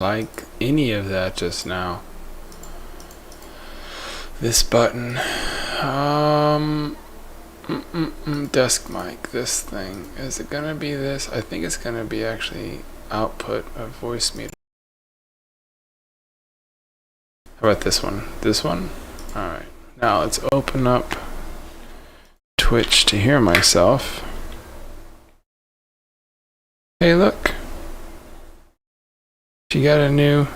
like any of that just now. This button. Desk mic. This thing. Is it gonna be this? I think it's gonna be actually output of voice meter. How about this one? This one? Alright. Now let's open up Twitch to hear myself. Hey, look. She got a new...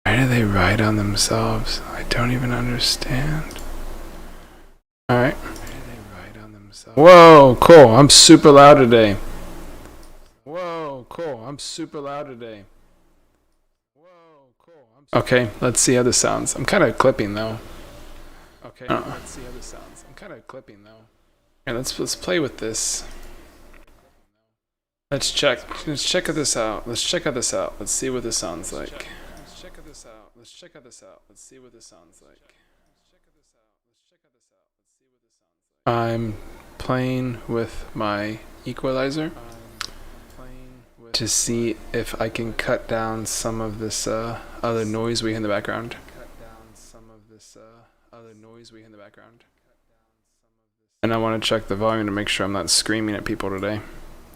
Why do they write on themselves? I don't even understand. Alright. Why do they write on themselves? Whoa, cool. I'm super loud today. Whoa, cool. I'm super loud today. Whoa, cool. Okay, let's see how this sounds. I'm kind of clipping though. Okay, let's see how this sounds. I'm kind of clipping though. Yeah, let's play with this. Let's check this out. Let's check this out. Let's see what this sounds like. Let's check this out. Let's check this out. Let's see what this sounds like. I'm playing with my equalizer to see if I can cut down some of this other noise we hear in the background. And I want to check the volume to make sure I'm not screaming at people today.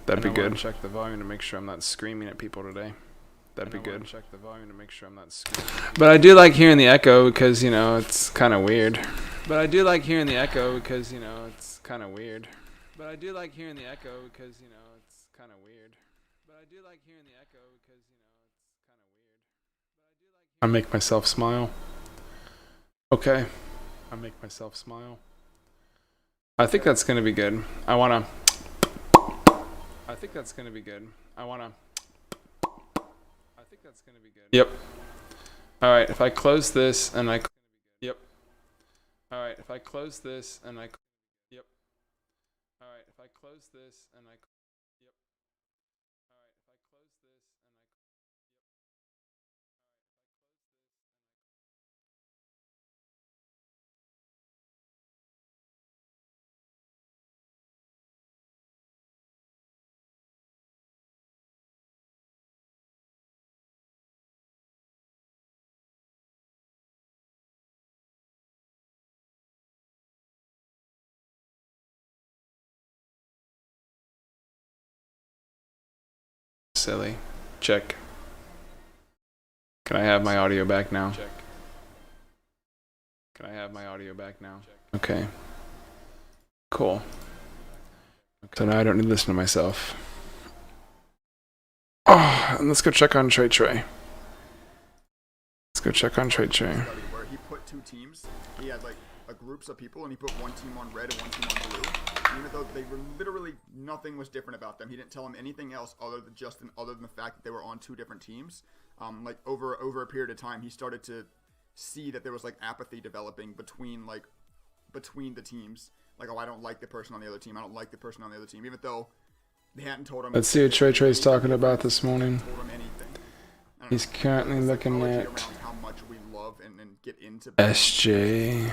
That'd be good. Check the volume to make sure I'm not screaming at people today. That'd be good. Check the volume to make sure I'm not screaming. But I do like hearing the echo because, you know, it's kind of weird. But I do like hearing the echo because, you know, it's kind of weird. But I do like hearing the echo because, you know, it's kind of weird. But I do like hearing the echo because, you know, it's kind of weird. I make myself smile. Okay. I make myself smile. I think that's going to be good. I think that's going to be good. Yep. Alright, if I close this and I... Yep. Alright, if I close this and I... Yep. Alright, if I close this and I... Yep. Alright, if I close this and I... Silly. Check. Can I have my audio back now? Check. Can I have my audio back now? Okay. Cool. Okay. So now I don't need to listen to myself. Oh, and let's go check on Trey. Let's go check on Trey. Where he put two teams, he had like groups of people, and he put one team on red and one team on blue. Even though they were literally nothing was different about them, he didn't tell them anything else other than the fact that they were on two different teams. Like over a period of time, he started to see that there was like apathy developing between the teams. Like, oh, I don't like the person on the other team. I don't like the person on the other team, even though they hadn't told him. Let's see what Trey's talking about this morning. He's currently looking at how much we love and get into SJ.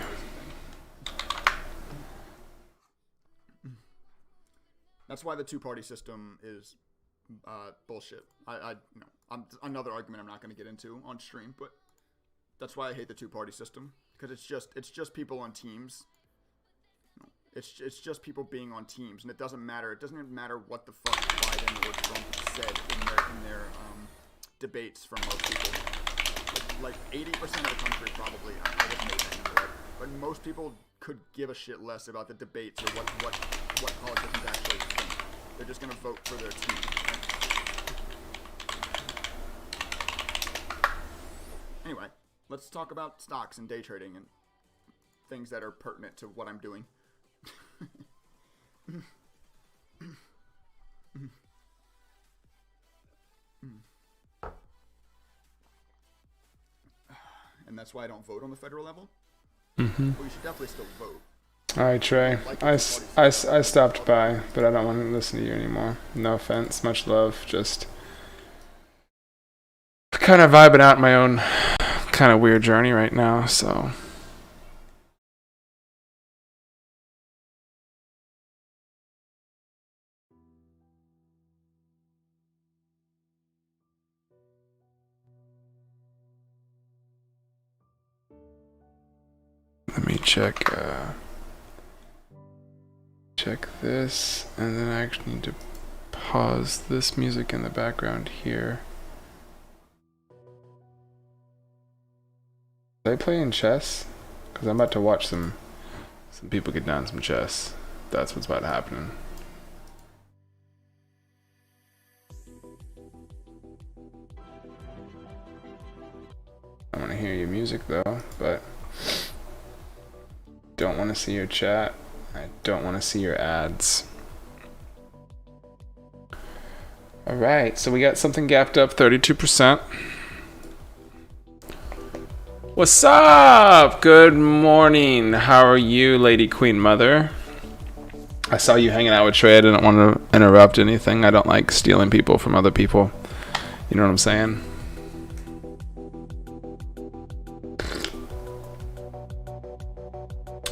That's why the two-party system is bullshit. I'm another argument I'm not going to get into on stream, but that's why I hate the two-party system, because it's just people on teams. It's just people being on teams, and it doesn't matter. It doesn't even matter what the fuck Biden or Trump said in their debates from most people. Like 80% of the country probably, I wasn't making that number, but most people could give a shit less about the debates or what politicians actually think. They're just going to vote for their team. Right? Anyway, let's talk about stocks and day trading and things that are pertinent to what I'm doing. And that's why I don't vote on the federal level. Mm-hmm. Well, you should definitely still vote. All right, Trey. I stopped by, but I don't want to listen to you anymore. No offense, much love. Just kind of vibing out my own kind of weird journey right now. So. check this, and then I actually need to pause this music in the background here. Are they playing chess? Because I'm about to watch some people get down some chess. That's what's about to happen. I want to hear your music though, but don't want to see your chat. I don't want to see your ads. All right, so we got something gapped up 32%. What's up? Good morning. How are you, Lady Queen Mother? I saw you hanging out with Trey. I didn't want to interrupt anything. I don't like stealing people from other people. You know what I'm saying?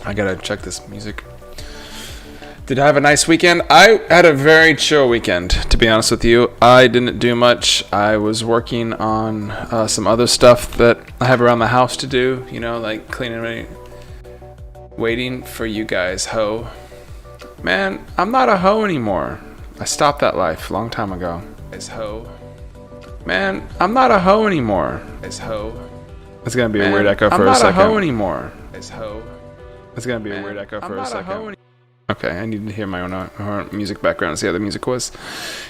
I gotta check this music. Did I have a nice weekend? I had a very chill weekend, to be honest with you. I didn't do much. I was working on some other stuff that I have around the house to do, you know, like cleaning, waiting for you guys, ho. Man, I'm not a hoe anymore. I stopped that life a long time ago. As ho. Man, I'm not a hoe anymore. As ho. It's gonna be a weird echo for a second. I'm not a hoe anymore. As ho. It's gonna be a weird echo for a second. Okay, I need to hear my own music background and see how the music was.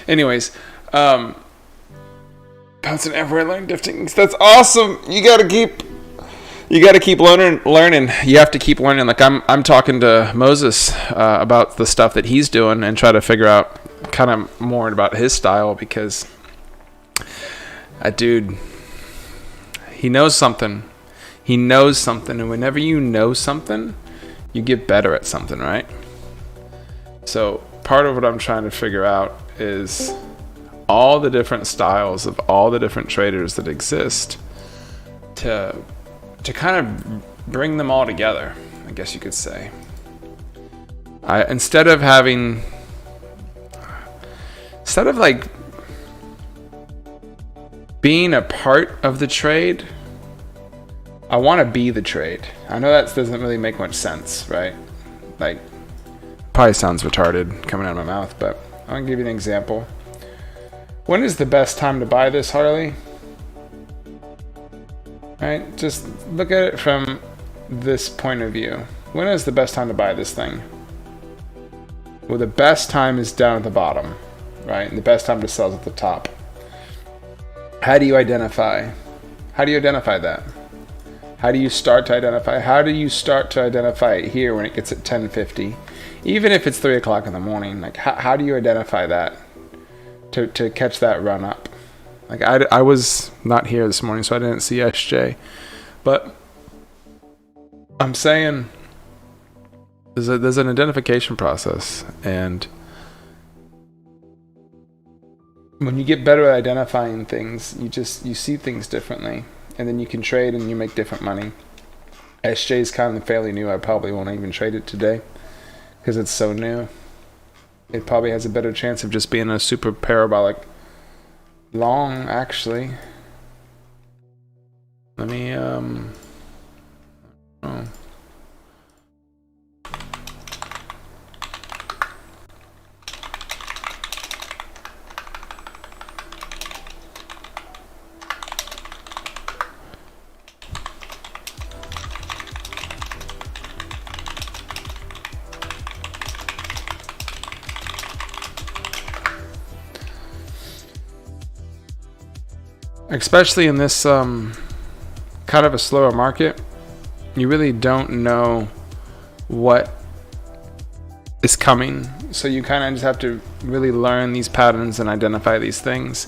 Anyways, bouncing everywhere, learning different things. That's awesome. You gotta keep learning. You have to keep learning. Like I'm talking to Moses about the stuff that he's doing and try to figure out kind of more about his style, because that dude, he knows something. He knows something, and whenever you know something, you get better at something, right? So part of what I'm trying to figure out is all the different styles of all the different traders that exist to kind of bring them all together, I guess you could say. Instead of like being a part of the trade, I want to be the trade. I know that doesn't really make much sense, right? Like, probably sounds retarded coming out of my mouth, but I'm gonna give you an example. When is the best time to buy this, Harley? Right? Just look at it from this point of view. When is the best time to buy this thing? Well, the best time is down at the bottom, right? And the best time to sell is at the top. How do you identify that? How do you start to identify? How do you start to identify it here when it gets at 10:50? Even if it's 3 o'clock in the morning, like how do you identify that to catch that run up? Like I was not here this morning, so I didn't see SJ, but I'm saying there's an identification process, and when you get better at identifying things, you see things differently, and then you can trade and you make different money. SJ is kind of fairly new. I probably won't even trade it today because it's so new. It probably has a better chance of just being a super parabolic long, actually. Let me oh. Especially in this kind of a slower market, you really don't know what is coming. So you kind of just have to really learn these patterns and identify these things.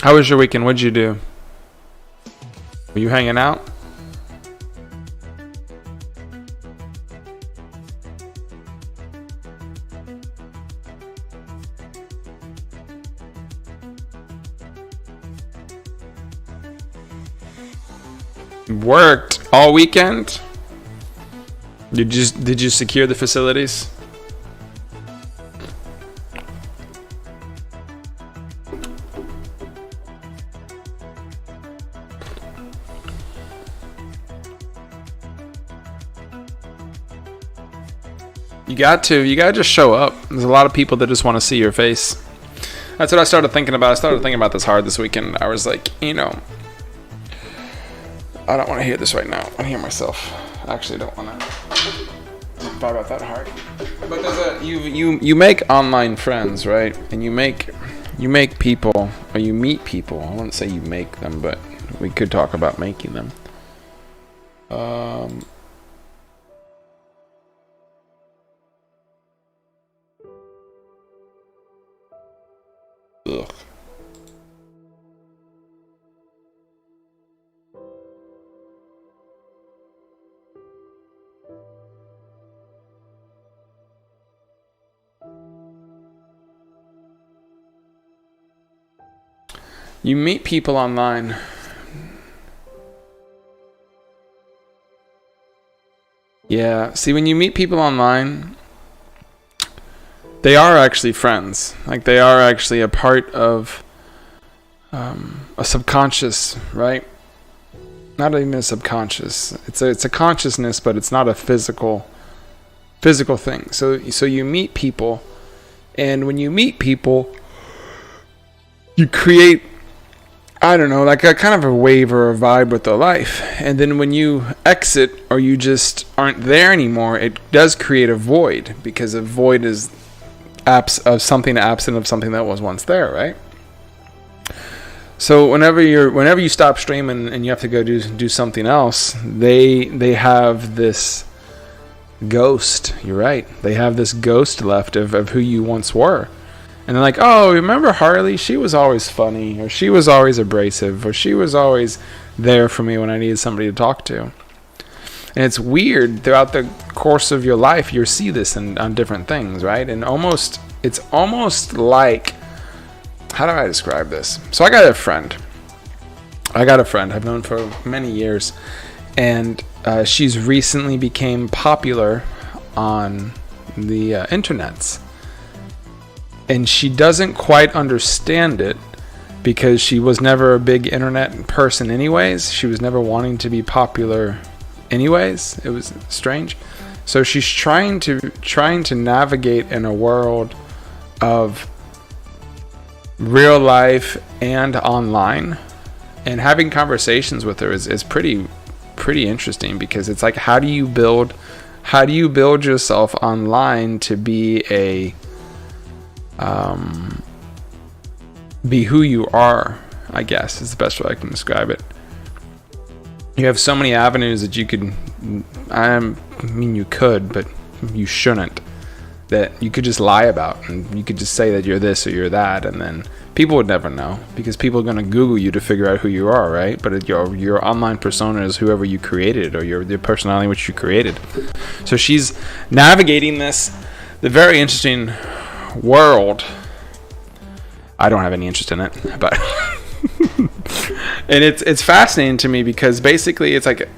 How was your weekend? What'd you do? Were you hanging out? Worked all weekend? Did you secure the facilities? You got to just show up. There's a lot of people that just want to see your face. That's what I started thinking about. I started thinking about this hard this weekend. I was like, I don't want to hear this right now. I hear myself. I actually don't want to thought about that hard. But there's you make online friends, right? And you make people, or you meet people. I wouldn't say you make them, but we could talk about making them. Ugh. You meet people online. Yeah, see, when you meet people online, they are actually friends. Like, they are actually a part of a subconscious, right? Not even a subconscious. It's a consciousness, but it's not a physical thing. So you meet people, and when you meet people, you create, I don't know, like a kind of a wave or a vibe with their life. And then when you exit, or you just aren't there anymore, it does create a void, because a void is of something absent of something that was once there, right? So whenever you stop streaming and you have to go do something else, they have this ghost. You're right. They have this ghost left of who you once were. And they're like, oh, remember Harley? She was always funny, or she was always abrasive, or she was always there for me when I needed somebody to talk to. And it's weird, throughout the course of your life, you see this on different things, right? And it's almost like, how do I describe this? So I got a friend I've known for many years, and she's recently became popular on the internets. And she doesn't quite understand it, because she was never a big internet person anyways. She was never wanting to be popular anyways. It was strange. So she's trying to navigate in a world of real life and online, and having conversations with her is pretty interesting, because it's like, how do you build yourself online to be be who you are, I guess is the best way I can describe it. You have so many avenues that you could, you could, but you shouldn't, that you could just lie about, and you could just say that you're this or you're that, and then people would never know, because people are going to Google you to figure out who you are, right? But your online persona is whoever you created, or the personality which you created. So she's navigating the very interesting world. I don't have any interest in it, but and it's fascinating to me, because basically it's like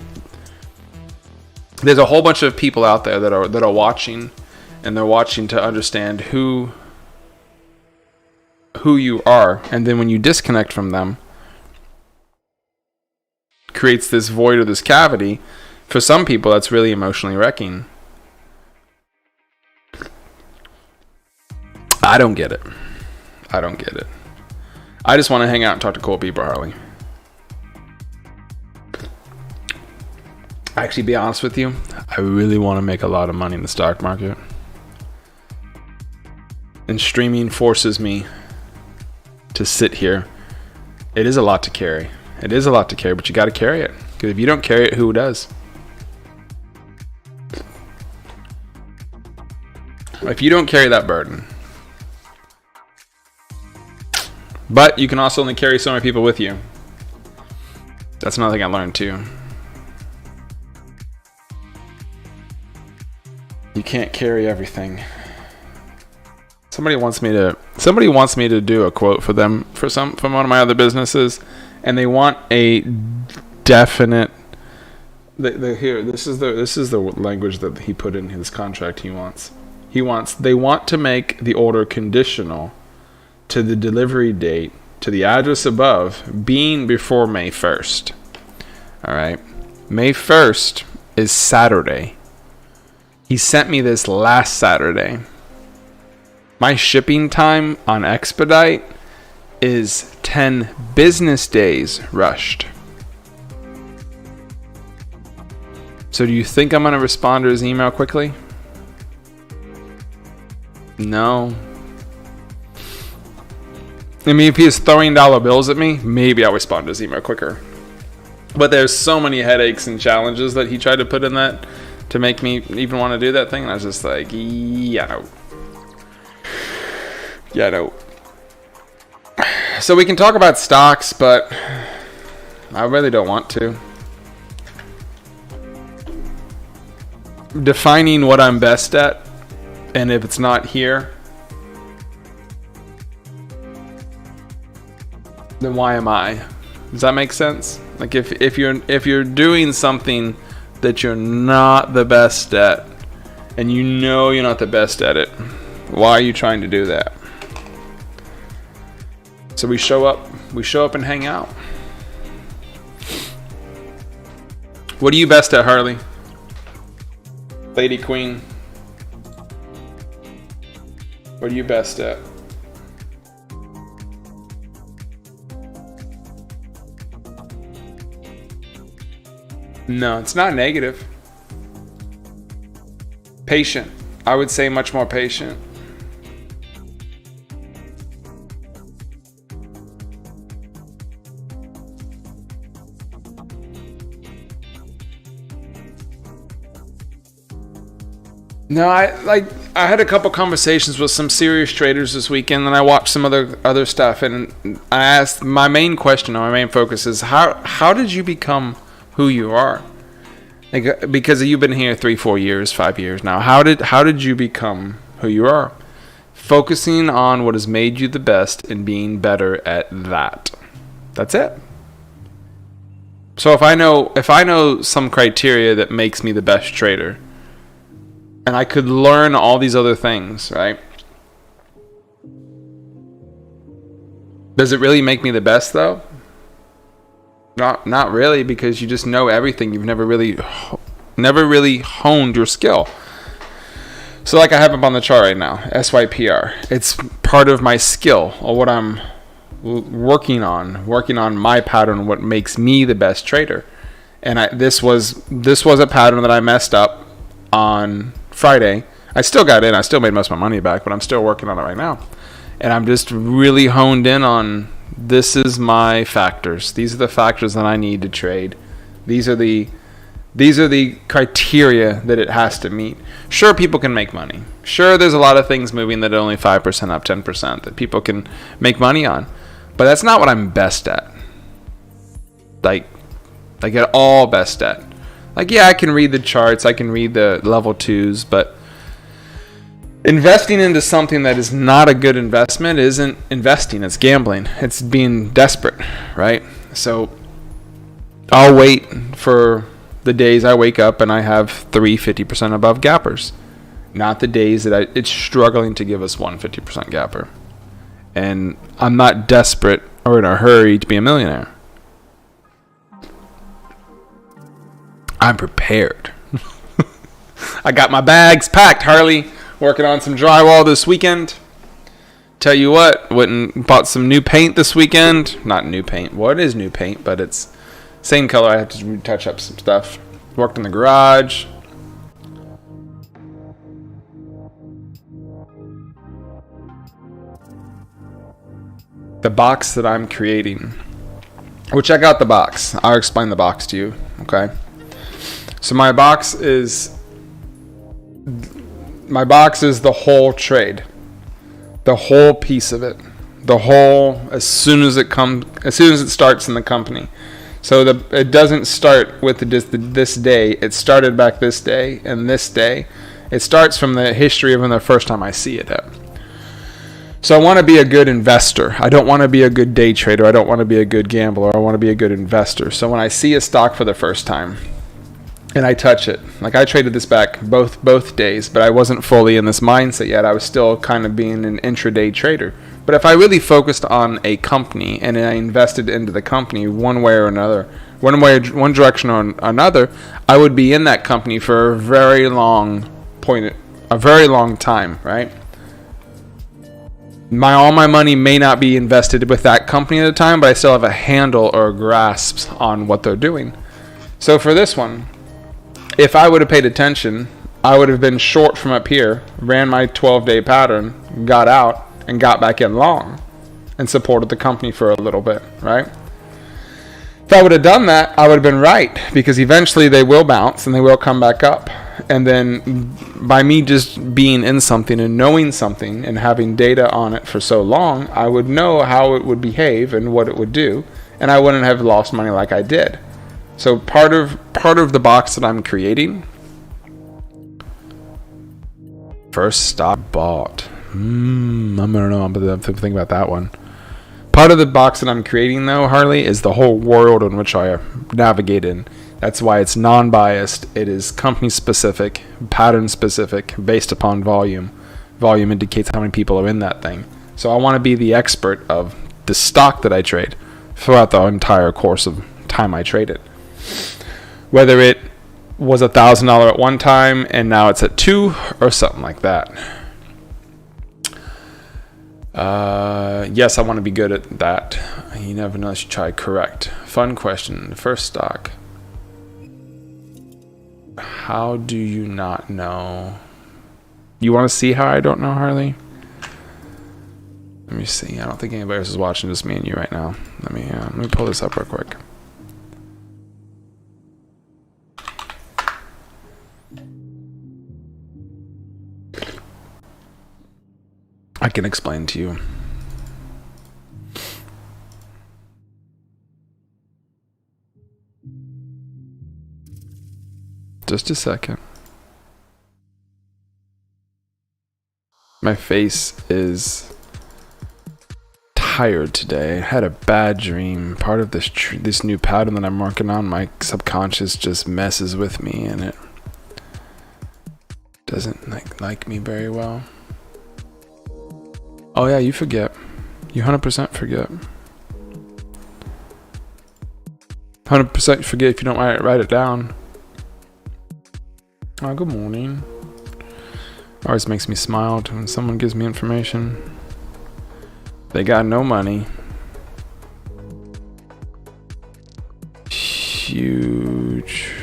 there's a whole bunch of people out there that are watching, and they're watching to understand who you are, and then when you disconnect from them, it creates this void or this cavity. For some people, that's really emotionally wrecking. I don't get it. I just want to hang out and talk to cool people, Harley. Actually, be honest with you, I really want to make a lot of money in the stock market. And streaming forces me to sit here. It is a lot to carry. But you got to carry it. Because if you don't carry it, who does? If you don't carry that burden. But you can also only carry so many people with you. That's another thing I learned too. You can't carry everything. Somebody wants me to do a quote for them from one of my other businesses, and they want a definite This is the language that he put in his contract. They want to make the order conditional to the delivery date to the address above being before May 1st. All right. May 1st is Saturday. He sent me this last Saturday. My shipping time on Expedite is 10 business days rushed. So do you think I'm going to respond to his email quickly? No. I mean, if he's throwing dollar bills at me, maybe I'll respond to his email quicker. But there's so many headaches and challenges that he tried to put in that to make me even want to do that thing. And I was just like, yeah, no. So we can talk about stocks, but I really don't want to. Defining what I'm best at, and if it's not here, then why am I? Does that make sense? Like if you're doing something that you're not the best at, and you know you're not the best at it, why are you trying to do that? So we show up and hang out. What are you best at, Harley? Lady Queen. What are you best at? No, it's not negative. Patient. I would say much more patient. No, I had a couple conversations with some serious traders this weekend, and I watched some other stuff, and I asked, my main question or my main focus is how did you become who you are? Like, because you've been here 3, 4 years, 5 years now. How did you become who you are? Focusing on what has made you the best and being better at that. That's it. So if I know some criteria that makes me the best trader, and I could learn all these other things, right? Does it really make me the best though? Not really, because you just know everything. You've never really honed your skill. So like I have up on the chart right now, SYPR. It's part of my skill, or what I'm working on my pattern, what makes me the best trader. And this was a pattern that I messed up on Friday. I still got in. I still made most of my money back, but I'm still working on it right now. And I'm just really honed in on, this is my factors. These are the factors that I need to trade. These are the criteria that it has to meet. Sure, people can make money. Sure, there's a lot of things moving that are only 5% up, 10% that people can make money on. But that's not what I'm best at. Like at all best at. Like, yeah, I can read the charts, I can read the level 2s, but investing into something that is not a good investment isn't investing, it's gambling. It's being desperate, right? So I'll wait for the days I wake up and I have 3 50% above gappers. Not the days that it's struggling to give us 1 50% gapper. And I'm not desperate or in a hurry to be a millionaire. I'm prepared. I got my bags packed, Harley. Working on some drywall this weekend. Tell you what, went and bought some new paint this weekend. Not new paint. Well, it is new paint, but it's same color. I have to touch up some stuff. Worked in the garage. The box that I'm creating. Well, check out the box. I'll explain the box to you, okay? So my box is the whole trade, the whole piece of it, as soon as it starts in the company. So it doesn't start with this day. It started back this day and this day. It starts from the history of when the first time I see it. So I want to be a good investor. I don't want to be a good day trader. I don't want to be a good gambler. I want to be a good investor. So when I see a stock for the first time, and I touch it. Like I traded this back both days, but I wasn't fully in this mindset yet. I was still kind of being an intraday trader. But if I really focused on a company and I invested into the company one way or another, one direction or another, I would be in that company for a very long time, right? All my money may not be invested with that company at the time, but I still have a handle or a grasp on what they're doing. So for this one, if I would have paid attention, I would have been short from up here, ran my 12-day pattern, got out, and got back in long, and supported the company for a little bit, right? If I would have done that, I would have been right, because eventually they will bounce and they will come back up. And then by me just being in something and knowing something and having data on it for so long, I would know how it would behave and what it would do, and I wouldn't have lost money like I did. So part of the box that I'm creating, first stock bought. I don't know. I'm going to think about that one. Part of the box that I'm creating, though, Harley, is the whole world in which I navigate in. That's why it's non-biased. It is company-specific, pattern-specific, based upon volume. Volume indicates how many people are in that thing. So I want to be the expert of the stock that I trade throughout the entire course of time I trade it. Whether it was $1,000 at one time and now it's at $2,000 or something like that. Yes, I want to be good at that. You never know, you should try. Correct. Fun question. First stock. How do you not know? You want to see how I don't know, Harley? Let me see. I don't think anybody else is watching, just me and you right now. Let me pull this up real quick. I can explain to you. Just a second. My face is tired today. I had a bad dream. Part of this new pattern that I'm working on, my subconscious just messes with me, and it doesn't like me very well. Oh yeah, you forget. You 100% forget. 100% forget if you don't write it down. Oh, good morning. Always makes me smile when someone gives me information. They got no money. Huge.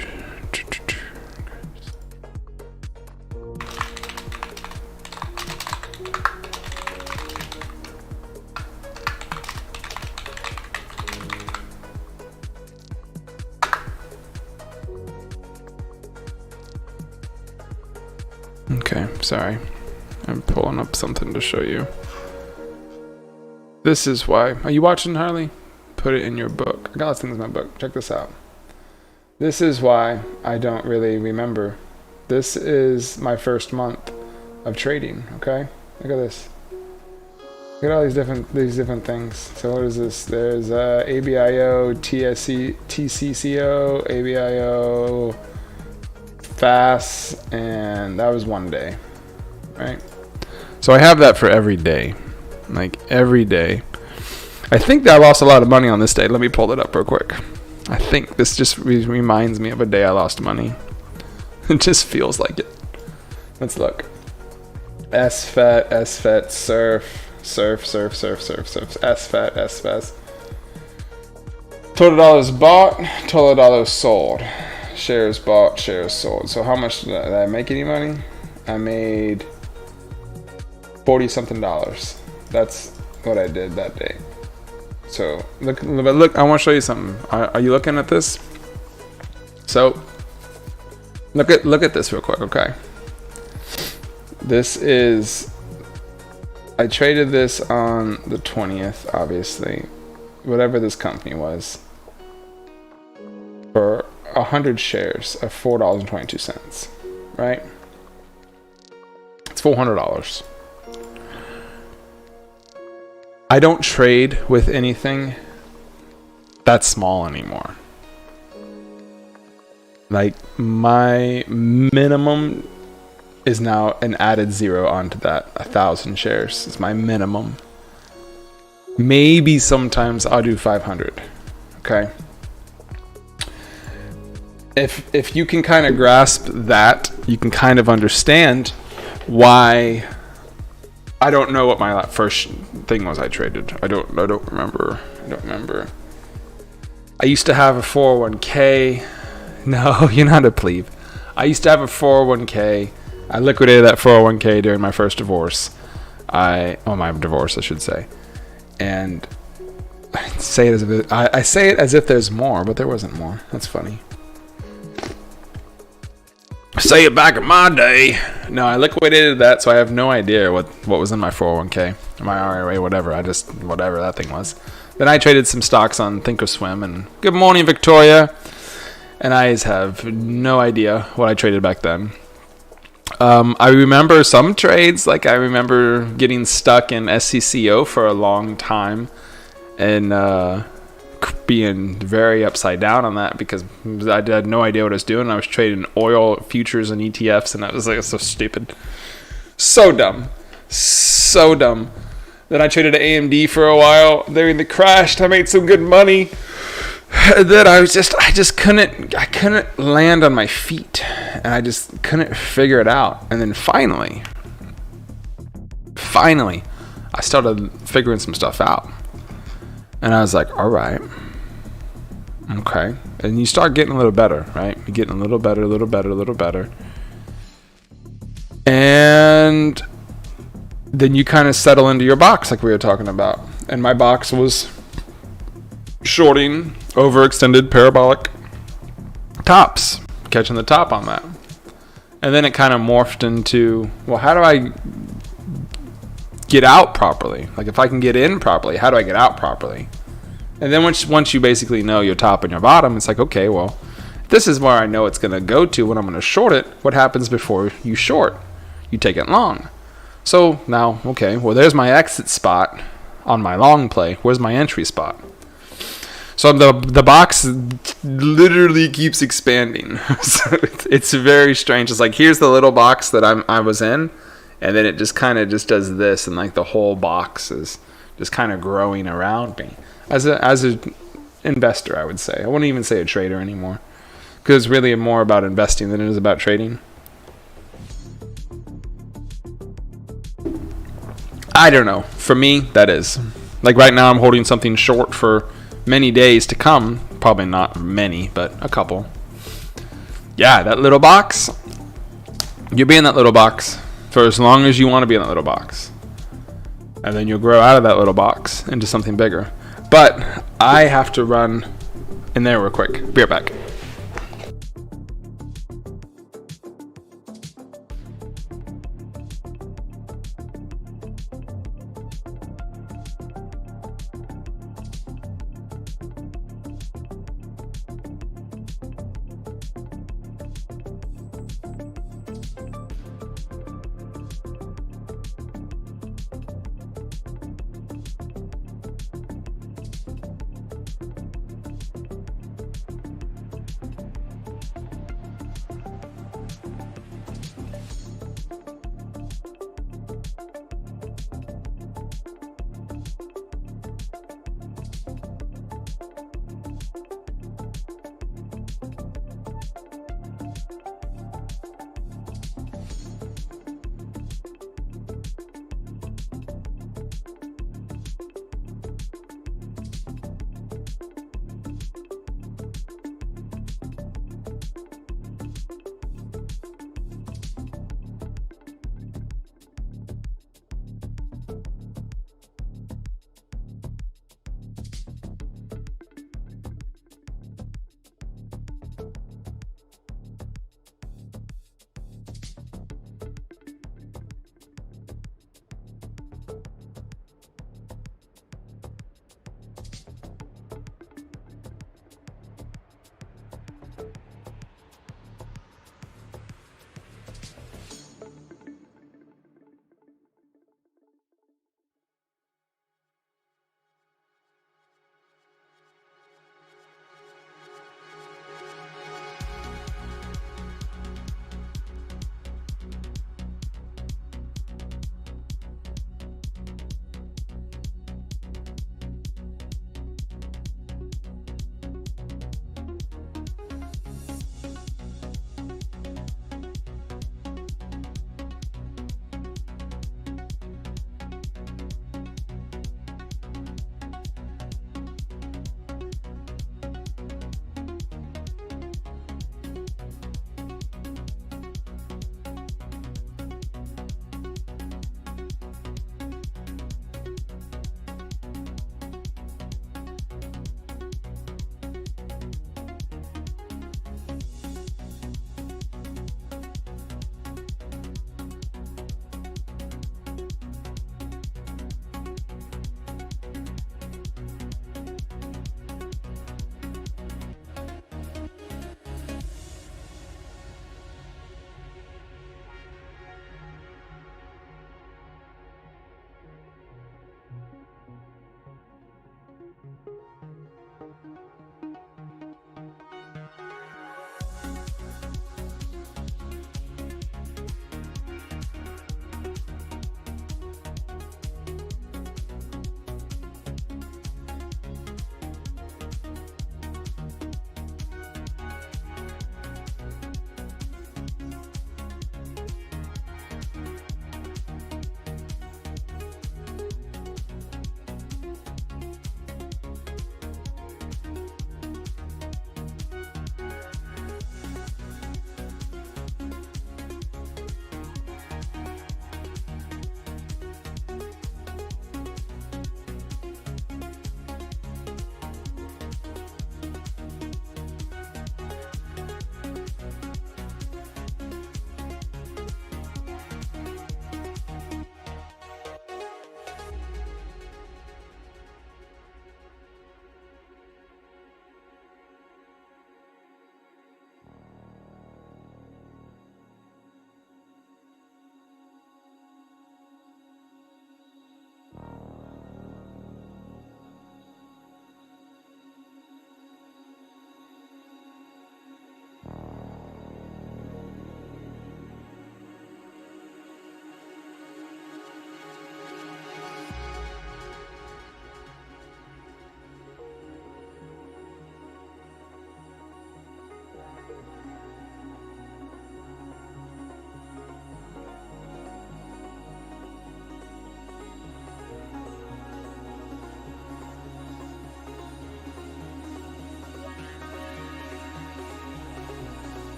Okay, sorry. I'm pulling up something to show you. This is why. Are you watching, Harley? Put it in your book. I got lots of things in my book. Check this out. This is why I don't really remember. This is my first month of trading, okay? Look at this. Look at all these different things. So what is this? There's ABIO, TCCO, ABIO, FAS, and that was one day, right? So I have that for every day, like every day. I think that I lost a lot of money on this day. Let me pull it up real quick. I think this just reminds me of a day I lost money. It just feels like it. Let's look. SFET, surf, SFET. Total dollars bought, total dollars sold. Shares bought, shares sold. So how much did I make any money? I made $40-something. That's what I did that day. So look, I want to show you something. Are you looking at this? So look at this real quick, okay? This is, I traded this on the 20th, obviously, whatever this company was, for 100 shares of $4.22, right? It's $400. I don't trade with anything that small anymore. Like my minimum is now an added 0 onto that. 1,000 shares is my minimum. Maybe sometimes I'll do 500. Okay. If you can kind of grasp that, you can kind of understand why. I don't know what my first thing was I traded. I don't remember. I used to have a 401k. No, you're not a plebe. I used to have a 401k. I liquidated that 401k during my first divorce. My divorce, I should say. And I say it as if there's more, but there wasn't more. That's funny. Say it back in my day. No, I liquidated that, so I have no idea what was in my 401k, my IRA, whatever that thing was. Then I traded some stocks on Thinkorswim, and good morning, Victoria. And I have no idea what I traded back then. I remember some trades, like I remember getting stuck in SCCO for a long time, and being very upside down on that because I had no idea what I was doing. I was trading oil futures and ETFs, and I was like, so stupid, so dumb. Then I traded AMD for a while during the crash. I made some good money. Then I just couldn't land on my feet, and I just couldn't figure it out. And then finally, I started figuring some stuff out. And I was like, all right, okay. And you start getting a little better, right? You're getting a little better. And then you kind of settle into your box like we were talking about. And my box was shorting overextended parabolic tops, catching the top on that. And then it kind of morphed into, well, how do I get out properly? Like if I can get in properly, how do I get out properly? And then once you basically know your top and your bottom, it's like, okay, well, this is where I know it's going to go to when I'm going to short it. What happens before you short? You take it long. So now, okay, well, there's my exit spot on my long play. Where's my entry spot? So the box literally keeps expanding. So it's very strange. It's like, here's the little box that I was in, and then it just kind of just does this, and like the whole box is just kind of growing around me. As a investor, I would say. I wouldn't even say a trader anymore, because it's really more about investing than it is about trading. I don't know. For me, that is. Like right now, I'm holding something short for many days to come. Probably not many, but a couple. Yeah, that little box. You'll be in that little box for as long as you want to be in that little box. And then you'll grow out of that little box into something bigger. But I have to run in there real quick. Be right back.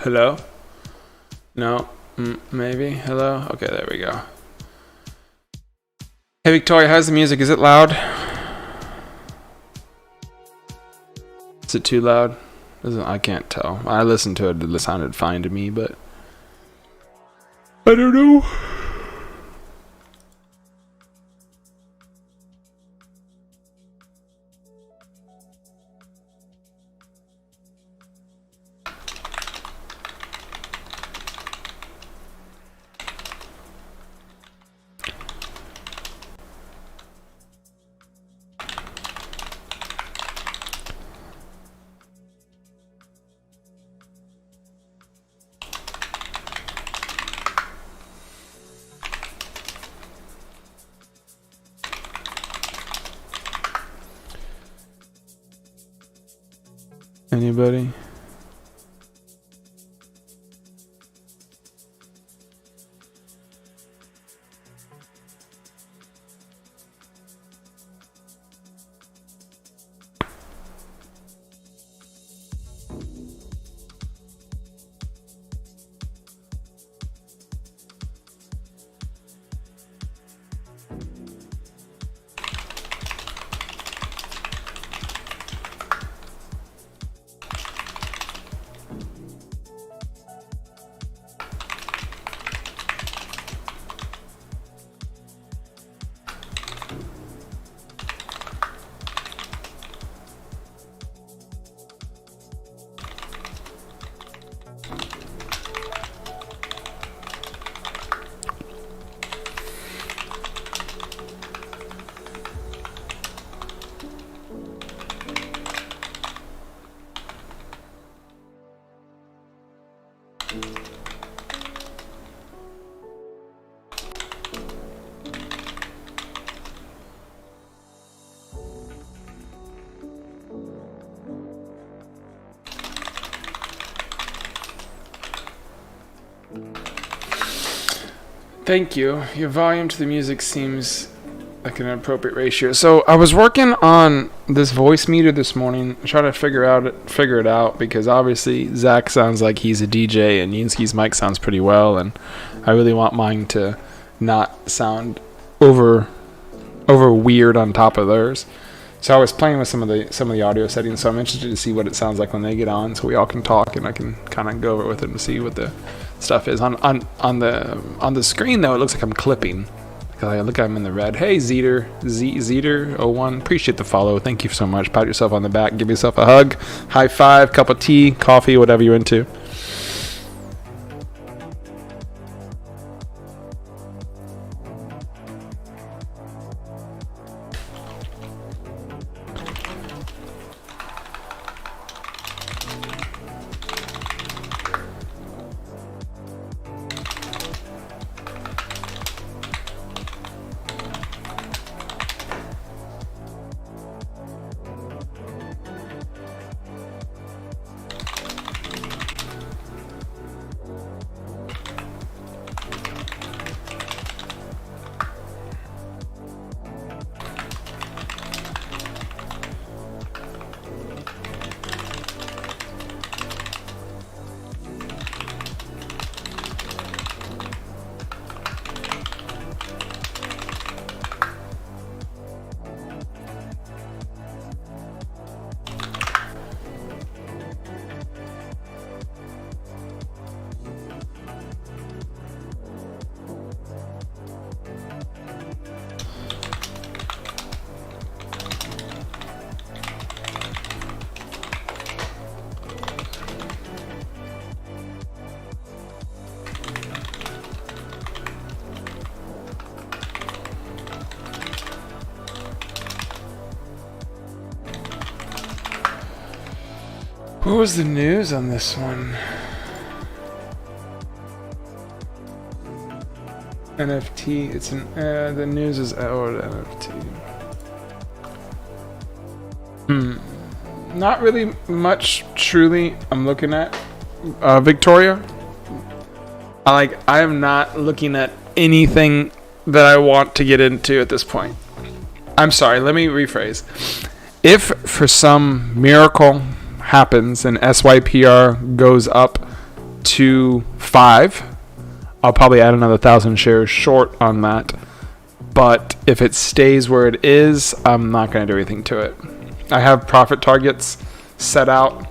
Hello? No. Maybe. Hello? Okay, there we go. Hey, Victoria, how's the music? Is it loud? Is it too loud? I can't tell. I listened to it. It sounded fine to me, but I don't know. Anybody? Thank you. Your volume to the music seems like an appropriate ratio. So I was working on this voice meter this morning, trying to figure it out because obviously Zach sounds like he's a DJ and Yinsky's mic sounds pretty well, and I really want mine to not sound over weird on top of theirs. So I was playing with some of the audio settings, so I'm interested to see what it sounds like when they get on, so we all can talk and I can kind of go over it with them and see what the stuff is. On the screen though, it looks like I'm clipping. Look, I'm in the red. Hey, Zeter01, appreciate the follow. Thank you so much. Pat yourself on the back. Give yourself a hug. High five, cup of tea, coffee, whatever you're into. What was the news on this one? NFT. It's the news is out NFT. Not really much. Truly, I'm looking at Victoria. I am not looking at anything that I want to get into at this point. I'm sorry. Let me rephrase. If for some miracle happens and SYPR goes up to 5, I'll probably add another 1,000 shares short on that. But if it stays where it is, I'm not going to do anything to it. I have profit targets set out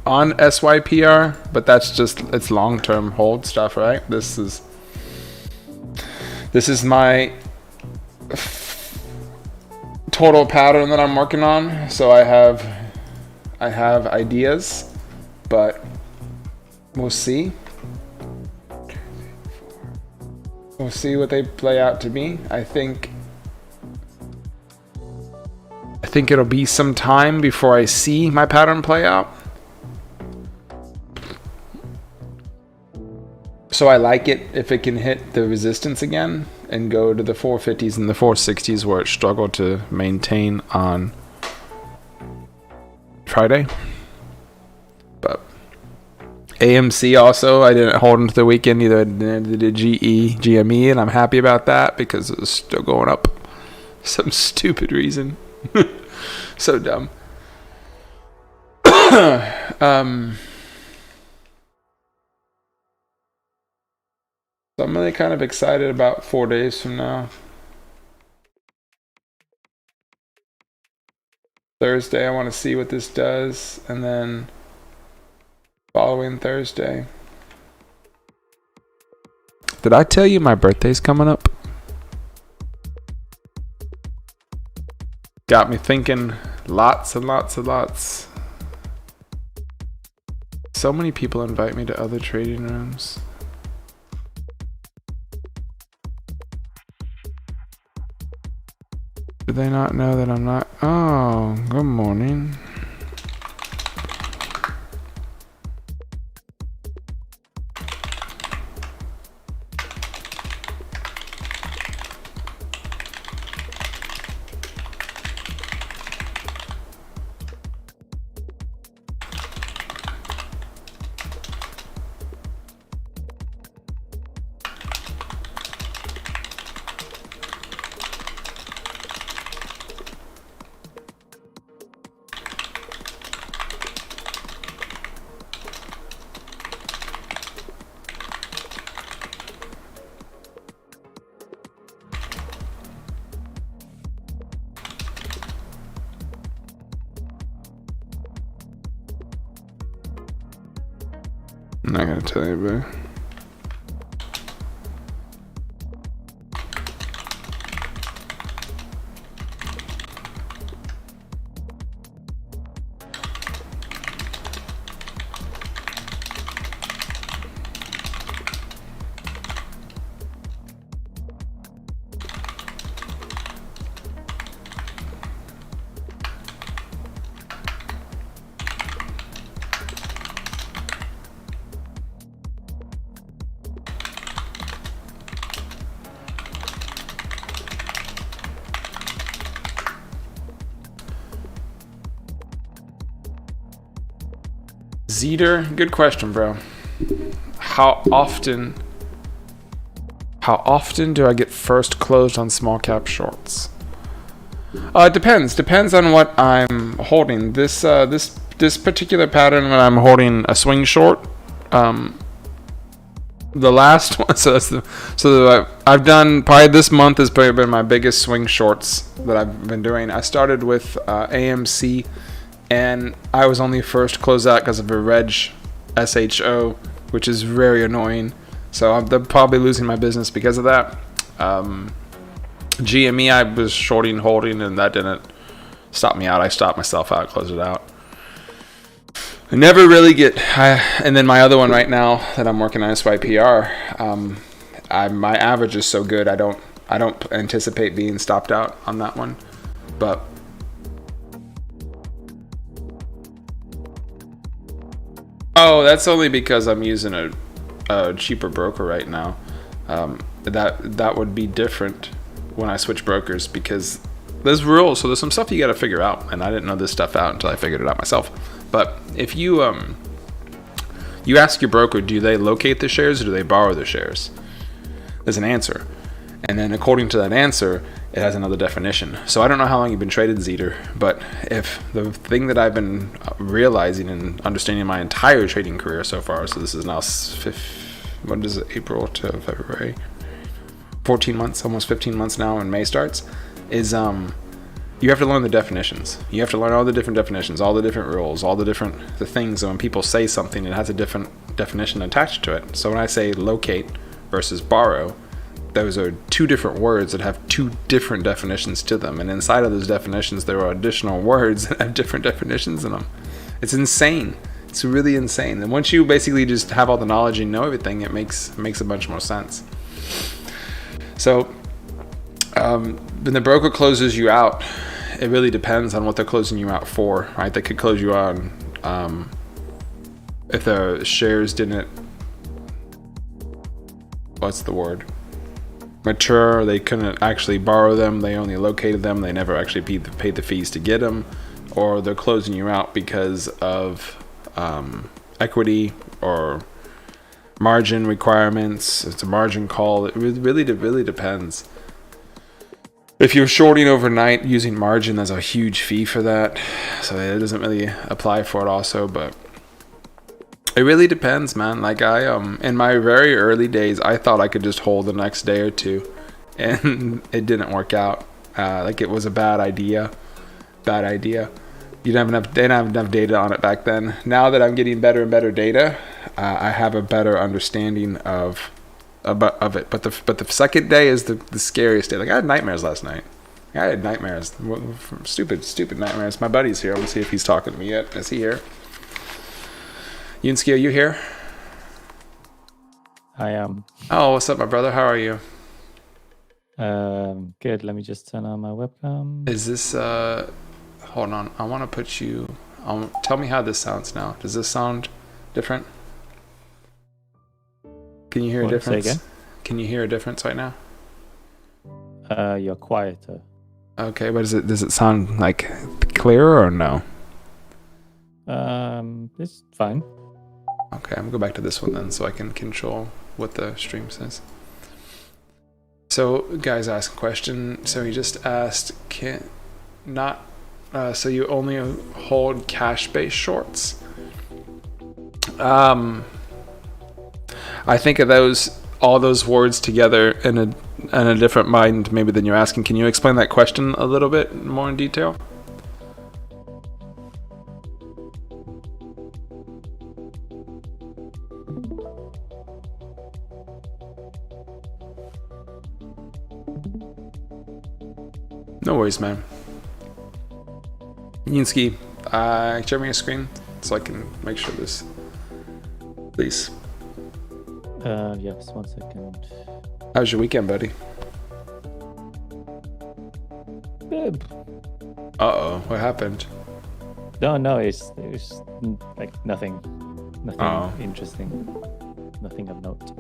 on SYPR, but that's just, it's long-term hold stuff, right? This is my total pattern that I'm working on. So I have ideas, but we'll see. We'll see what they play out to be. I think it'll be some time before I see my pattern play out. So I like it if it can hit the resistance again and go to the 450s and the 460s where it struggled to maintain on Friday. But AMC also, I didn't hold into the weekend either. I did GME, and I'm happy about that because it was still going up. Some stupid reason. So dumb. So I'm really kind of excited about 4 days from now. Thursday, I want to see what this does, and then following Thursday. Did I tell you my birthday's coming up? Got me thinking lots and lots and lots. So many people invite me to other trading rooms. Do they not know that I'm not? Oh, good morning. I'm not gonna tell anybody. Zeter, good question, bro. How often do I get first closed on small cap shorts? It depends. Depends on what I'm holding. This particular pattern when I'm holding a swing short. The last one. I've done probably this month has probably been my biggest swing shorts that I've been doing. I started with AMC. And I was only first closed out because of a reg SHO, which is very annoying. So I'm probably losing my business because of that. GME, I was shorting, holding, and that didn't stop me out. I stopped myself out, closed it out. I never really and then my other one right now that I'm working on SYPR, my average is so good. I don't anticipate being stopped out on that one, but. Oh, that's only because I'm using a cheaper broker right now. That would be different when I switch brokers because there's rules. So there's some stuff you got to figure out, and I didn't know this stuff out until I figured it out myself. But if you ask your broker, do they locate the shares or do they borrow the shares? There's an answer, and then according to that answer, it has another definition. So I don't know how long you've been trading Zeter, but if the thing that I've been realizing and understanding my entire trading career so far, so this is now what is it, April to February, 14 months, almost 15 months now, when May starts, is you have to learn the definitions. You have to learn all the different definitions, all the different rules, all the things. And when people say something, it has a different definition attached to it. So when I say locate versus borrow, those are two different words that have two different definitions to them. And inside of those definitions, there are additional words that have different definitions in them. It's insane. It's really insane. And once you basically just have all the knowledge and know everything, it makes a bunch more sense. So when the broker closes you out, it really depends on what they're closing you out for, right? They could close you out if the shares didn't, what's the word? Mature, they couldn't actually borrow them, they only located them, they never actually paid the fees to get them, or they're closing you out because of equity or margin requirements. It's a margin call. It really depends. If you're shorting overnight using margin, there's a huge fee for that, so it doesn't really apply for it also. But it really depends, man. Like I in my very early days, I thought I could just hold the next day or two, and it didn't work out. Like it was a bad idea. They didn't have enough data on it back then. Now that I'm getting better and better data, I have a better understanding of it. But the second day is the scariest day. Like I had nightmares last night. I had nightmares, stupid nightmares. My buddy's here. I'm gonna see if he's talking to me yet. Is he here? Yunsky, are you here? I am. Oh, what's up, my brother? How are you? Good. Let me just turn on my webcam. Is this hold on, I want to put you tell me how this sounds now. Does this sound different? Can you hear a difference? Say again? Can you hear a difference right now? You're quieter. Okay, but does it sound like clearer or no? It's fine. Okay, I'm gonna go back to this one then so I can control what the stream says. So guys asked a question. So he just asked, so you only hold cash-based shorts? I think of all those words together in a different mind maybe than you're asking. Can you explain that question a little bit more in detail? No worries, man. Yinsky, share me a screen so I can make sure this, please. Yes, 1 second. How's your weekend, buddy? Uh-oh, what happened? No, it's like nothing interesting, nothing of note.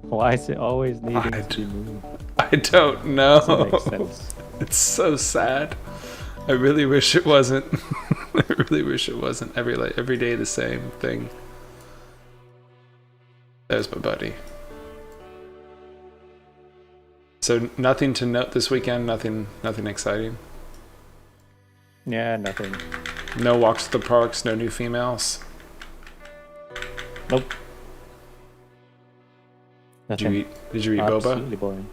Why is it always needing to be moved? I don't know. Doesn't make sense. It's so sad. I really wish it wasn't. I really wish it wasn't every day the same thing. There's my buddy. So nothing to note this weekend. Nothing exciting. Yeah, nothing. No walks to the parks. No new females. Nope. Nothing. Did you eat boba? Absolutely boring.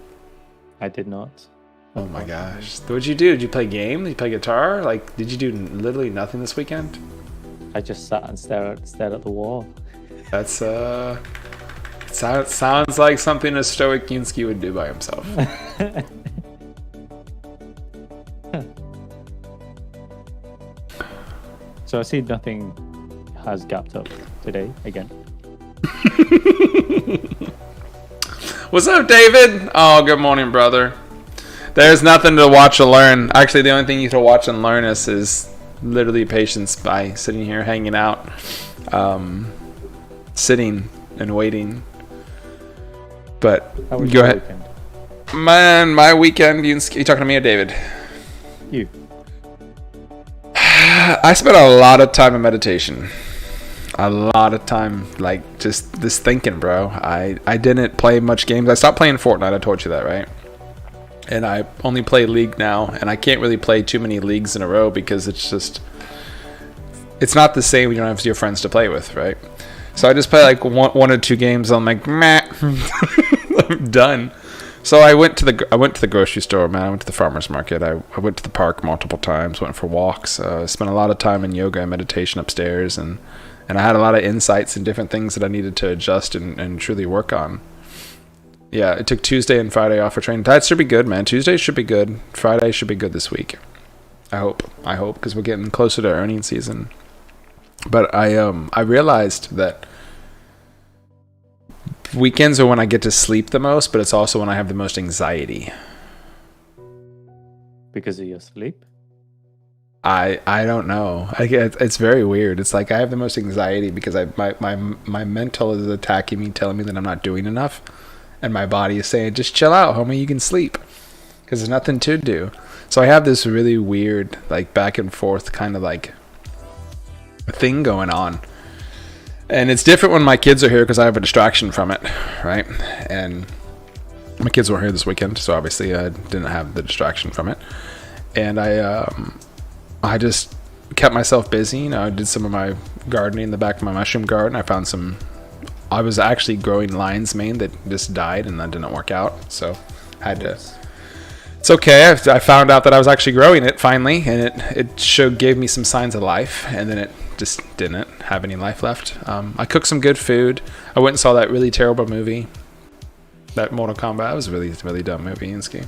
I did not. Oh my gosh. What'd you do? Did you play games? Did you play guitar? Like, did you do literally nothing this weekend? I just sat and stared at the wall. That's sounds like something a stoic Yunsky would do by himself. So I see nothing has gapped up today again. What's up, David? Oh, good morning, brother. There's nothing to watch or learn. Actually, the only thing you can watch and learn is literally patience by sitting here, hanging out, sitting and waiting. But go ahead. Weekend? Man, my weekend, you talking to me or David? You. I spent a lot of time in meditation. a lot of time, like, just this thinking, bro. I didn't play much games. I stopped playing Fortnite. I told you that, right? And I only play League now, and I can't really play too many leagues in a row because it's not the same when you don't have your friends to play with, right? So I just play like one or two games. I'm like, meh, I'm done. So I went to the grocery store, man. I went to the farmer's market. I went to the park multiple times. Went for walks. Spent a lot of time in yoga and meditation upstairs, and I had a lot of insights and different things that I needed to adjust and truly work on. Yeah, it took Tuesday and Friday off for training. That should be good, man. Tuesday should be good. Friday should be good this week. I hope, because we're getting closer to earnings season. But I realized that weekends are when I get to sleep the most, but it's also when I have the most anxiety. Because of your sleep? I don't know. It's very weird. It's like I have the most anxiety because my mental is attacking me, telling me that I'm not doing enough, and my body is saying, just chill out, homie, you can sleep, because there's nothing to do. So I have this really weird, like, back and forth kind of like thing going on. And it's different when my kids are here because I have a distraction from it, right? And my kids weren't here this weekend, so obviously I didn't have the distraction from it. And I just kept myself busy. You know, I did some of my gardening in the back of my mushroom garden. I was actually growing lion's mane that just died, and that didn't work out. So I had to. It's okay. I found out that I was actually growing it finally, and it gave me some signs of life, and then it just didn't have any life left. I cooked some good food. I went and saw that really terrible movie, that Mortal Kombat. That was a really, really dumb movie in ski.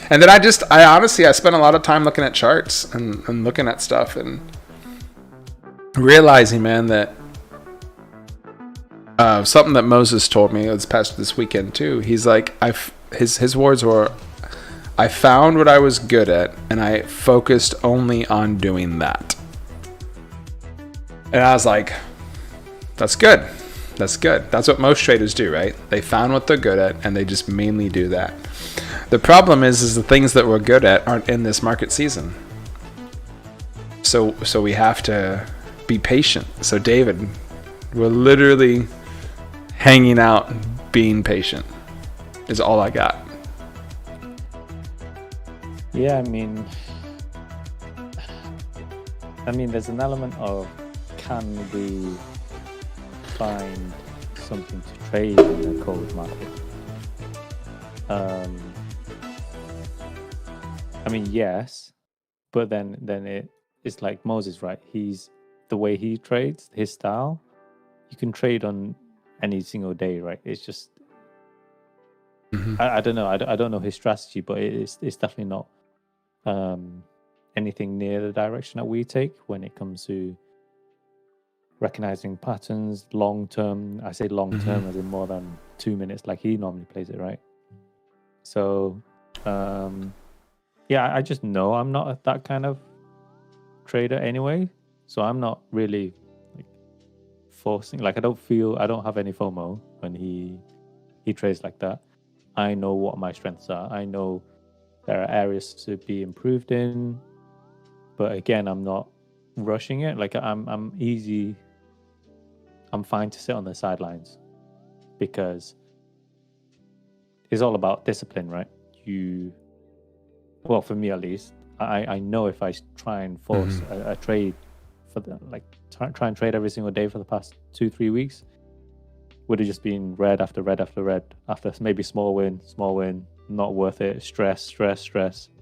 And then I honestly spent a lot of time looking at charts and looking at stuff and realizing, man, that something that Moses told me this weekend too. He's like, his words were, I found what I was good at, and I focused only on doing that. And I was like, that's good. That's good. That's what most traders do, right? They found what they're good at, and they just mainly do that. The problem is the things that we're good at aren't in this market season. So we have to be patient. So David, we're literally hanging out, being patient is all I got. Yeah, I mean, there's an element of, can we find something to trade in the cold market? Yes, but then it's like Moses, right? The way he trades, his style, you can trade on any single day, right? It's just, I don't know. I don't know his strategy, but it's definitely not anything near the direction that we take when it comes to recognizing patterns long term. I say long term as in more than 2 minutes, like he normally plays it, right? So I just know I'm not that kind of trader anyway, so I'm not really like forcing. Like I don't have any FOMO when he trades like that. I know what my strengths are. I know there are areas to be improved in, but again, I'm not rushing it. Like I'm easy. I'm fine to sit on the sidelines because it's all about discipline, right? Well, for me at least, I know if I try and force a trade for try and trade every single day for the past 2-3 weeks, would have just been red after red after red after maybe small win, not worth it, stress,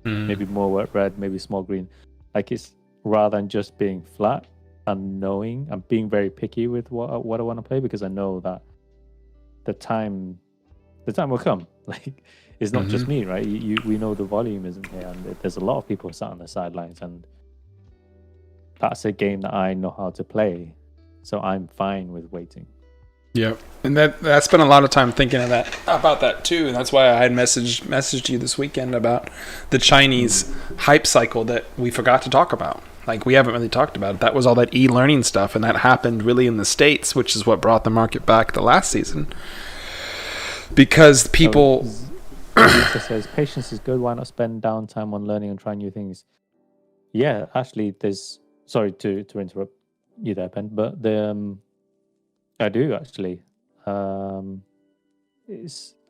maybe more red, maybe small green. Like it's rather than just being flat and knowing, I'm being very picky with what I want to play because I know that the time will come. Like it's not just me, right? We know the volume isn't here, and there's a lot of people sat on the sidelines, and that's a game that I know how to play, so I'm fine with waiting. Yep, and I spent a lot of time thinking about that too, and that's why I had messaged you this weekend about the Chinese hype cycle that we forgot to talk about. Like we haven't really talked about it. That was all that e-learning stuff, and that happened really in the States, which is what brought the market back the last season. Because people... Lisa says, patience is good. Why not spend downtime on learning and trying new things? Yeah, actually, sorry to interrupt you there, Ben, but I do actually.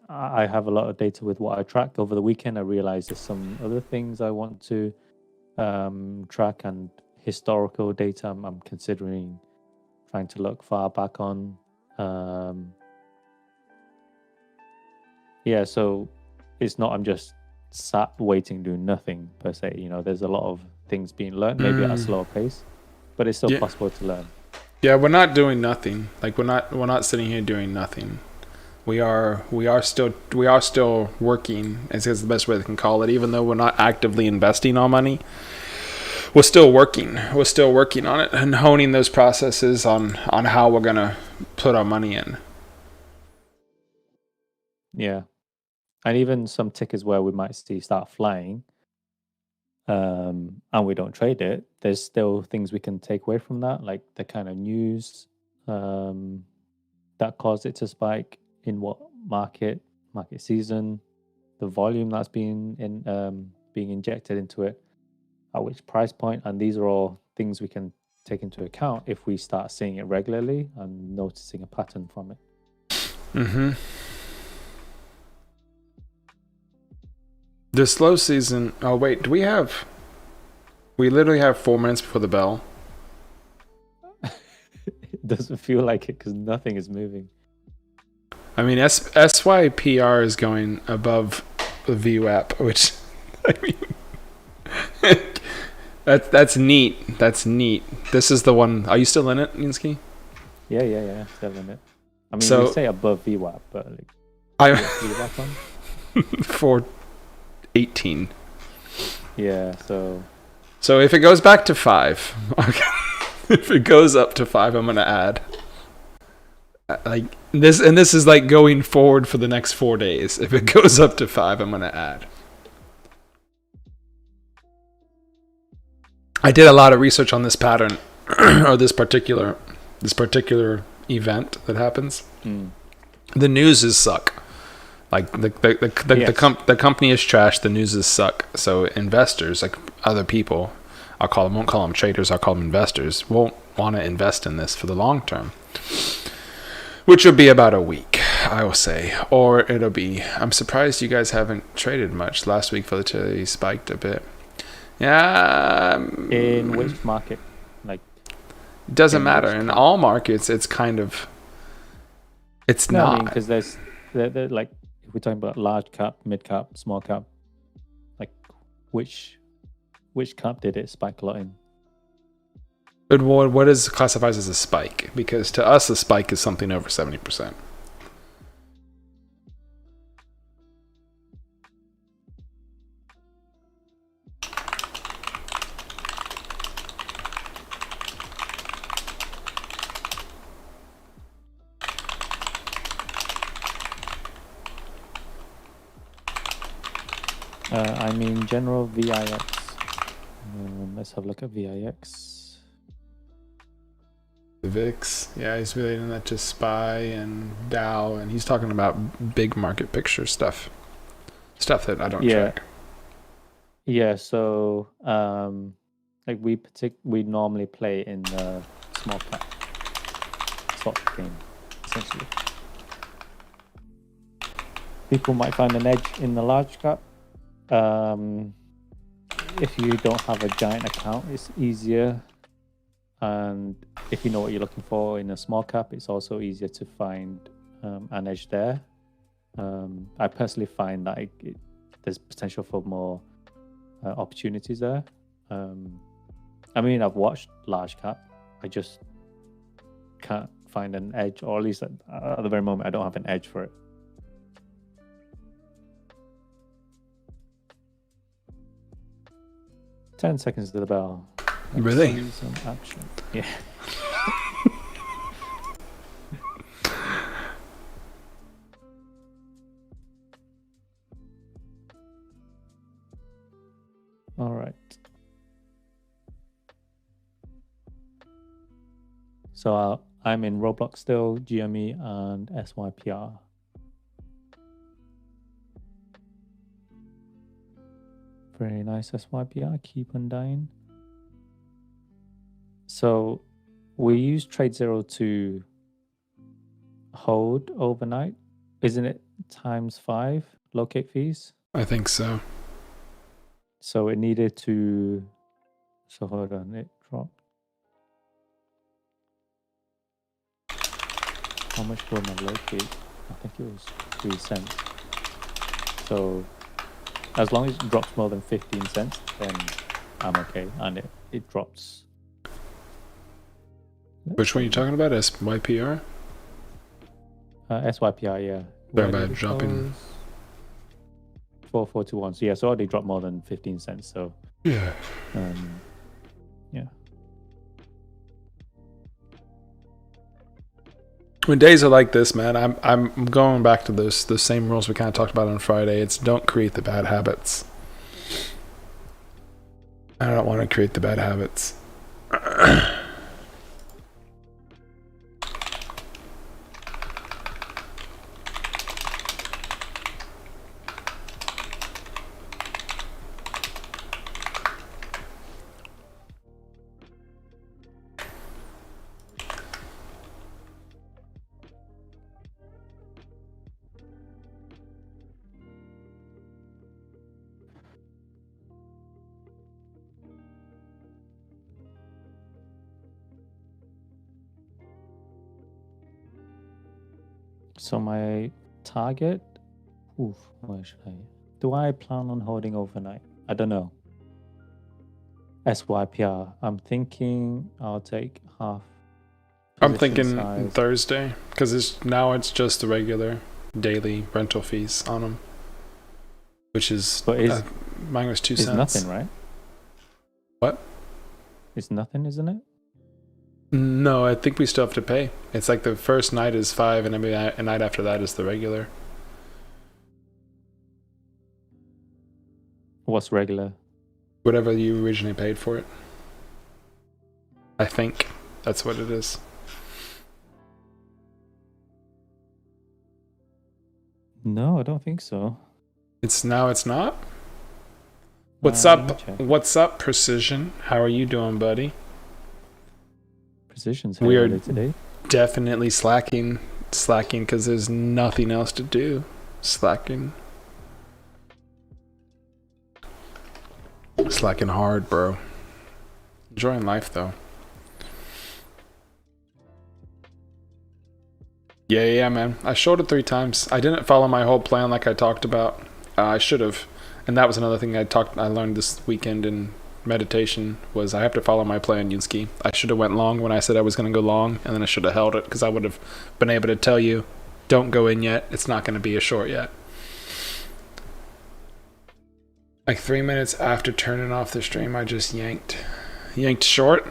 I have a lot of data with what I track over the weekend. I realized there's some other things I want to track, and historical data I'm considering trying to look far back on. Yeah, so it's not I'm just sat waiting doing nothing per se. You know, there's a lot of things being learned, maybe at a slower pace, but it's still Yeah. possible to learn. Yeah, we're not doing nothing. Like we're not sitting here doing nothing. We are still working. I think that's the best way they can call it. Even though we're not actively investing our money, we're still working. We're still working on it and honing those processes on how we're gonna put our money in. Yeah. And even some tickets where we might see start flying, and we don't trade it, there's still things we can take away from that, like the kind of news that caused it to spike, in what market season, the volume that's being injected into it, at which price point, and these are all things we can take into account if we start seeing it regularly and noticing a pattern from it. Mm-hmm. The slow season. Oh wait, do we have? We literally have 4 minutes before the bell. It doesn't feel like it because nothing is moving. I mean, SYPR is going above the VWAP, which I mean, that's neat. That's neat. This is the one. Are you still in it, Ninsky? Yeah. Still in it. I mean, So- we say above VWAP, but like, I'm VWAP on? 418. Yeah. So if it goes back to 5, okay. If it goes up to 5, I'm gonna add. Like this, and this is like going forward for the next 4 days. If it goes up to 5, I'm gonna add. I did a lot of research on this pattern, or this particular event that happens. The newses suck. Like the company is trash. The newses suck. So investors, like other people, won't call them traders. I'll call them investors. Won't want to invest in this for the long term, which will be about a week, I will say, or it'll be. I'm surprised you guys haven't traded much. Last week volatility spiked a bit. Yeah. in which market? Like, It doesn't in matter. which In cap? all markets, it's kind of. It's No, I not. mean, because they're like, if we're talking about large cap, mid cap, small cap, like which cap did it spike a lot in? But what is classified as a spike? Because to us, a spike is something over 70%. I mean, general VIX. Let's have a look at VIX. The VIX, yeah, he's relating that to SPY and Dow, and he's talking about big market picture stuff that I don't track. Yeah, so like we normally play in the small cap stock game, essentially. People might find an edge in the large cap. If you don't have a giant account, it's easier, and if you know what you're looking for in a small cap, it's also easier to find an edge there. I personally find that there's potential for more opportunities there. I mean, I've watched large cap. I just can't find an edge, or at least at the very moment, I don't have an edge for it. Ten seconds to the bell. Let's Really? see some action. Yeah. All right. So I'm in Roblox still, GME and SYPR. Very nice SYPR, keep on dying. So we use TradeZero to hold overnight? Isn't it times 5 locate fees? I think so. So it needed to. So hold on, it dropped. How much will my locate? I think it was 3 cents. So as long as it drops more than 15 cents, then I'm okay. And it drops. Which one are you talking about? SYPR? SYPR, yeah. They're about dropping. 4421. So yeah, so already dropped more than 15 cents. So Yeah. Yeah. When days are like this, man, I'm going back to the same rules we kind of talked about on Friday. It's don't create the bad habits. I don't want to create the bad habits. So my target, where should I? Do I plan on holding overnight? I don't know. SYPR. I'm thinking I'll take half. I'm thinking Thursday because it's just the regular daily rental fees on them, which is mine was 2 cents. It's nothing, right? What? It's nothing, isn't it? No, I think we still have to pay. It's like the first night is 5, and every night after that is the regular. What's regular? Whatever you originally paid for it. I think that's what it is. No, I don't think so. It's not? What's up? Check. What's up, Precision? How are you doing, buddy? Precision's We are today. Definitely slacking because there's nothing else to do. Slacking hard, bro. Enjoying life though. Yeah, man. I showed it 3 times. I didn't follow my whole plan like I talked about. I should have, and that was another thing I learned this weekend in meditation was I have to follow my plan, Yunsky. I should have went long when I said I was going to go long, and then I should have held it because I would have been able to tell you, don't go in yet. It's not going to be a short yet. Like 3 minutes after turning off the stream, I just yanked short.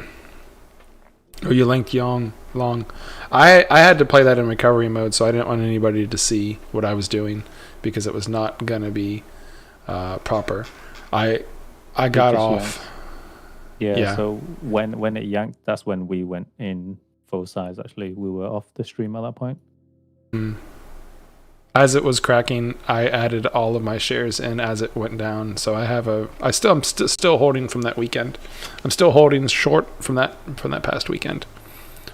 Or you linked long. I had to play that in recovery mode, so I didn't want anybody to see what I was doing because it was not gonna be proper. I got off. Yeah. So when it yanked, that's when we went in full size. Actually, we were off the stream at that point. As it was cracking, I added all of my shares in as it went down. So I'm still holding from that weekend. I'm still holding short from that past weekend,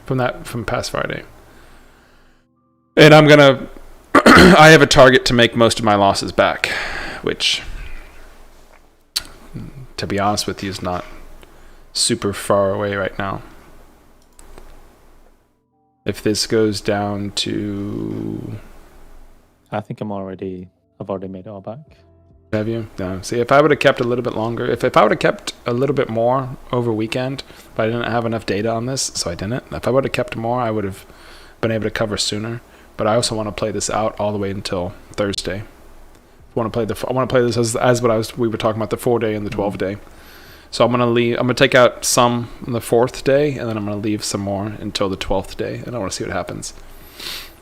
from past Friday. And I'm gonna. I have a target to make most of my losses back, which, to be honest with you, is not super far away right now. If this goes down to, I think I've already made it all back. Have you? No. See, if I would have kept a little bit longer, if I would have kept a little bit more over weekend, but I didn't have enough data on this, so I didn't. If I would have kept more, I would have been able to cover sooner. But I also want to play this out all the way until Thursday. I want to play this as we were talking about, the 4-day and the 12-day. So I'm gonna take out some on the 4th day, and then I'm gonna leave some more until the 12th day, and I want to see what happens.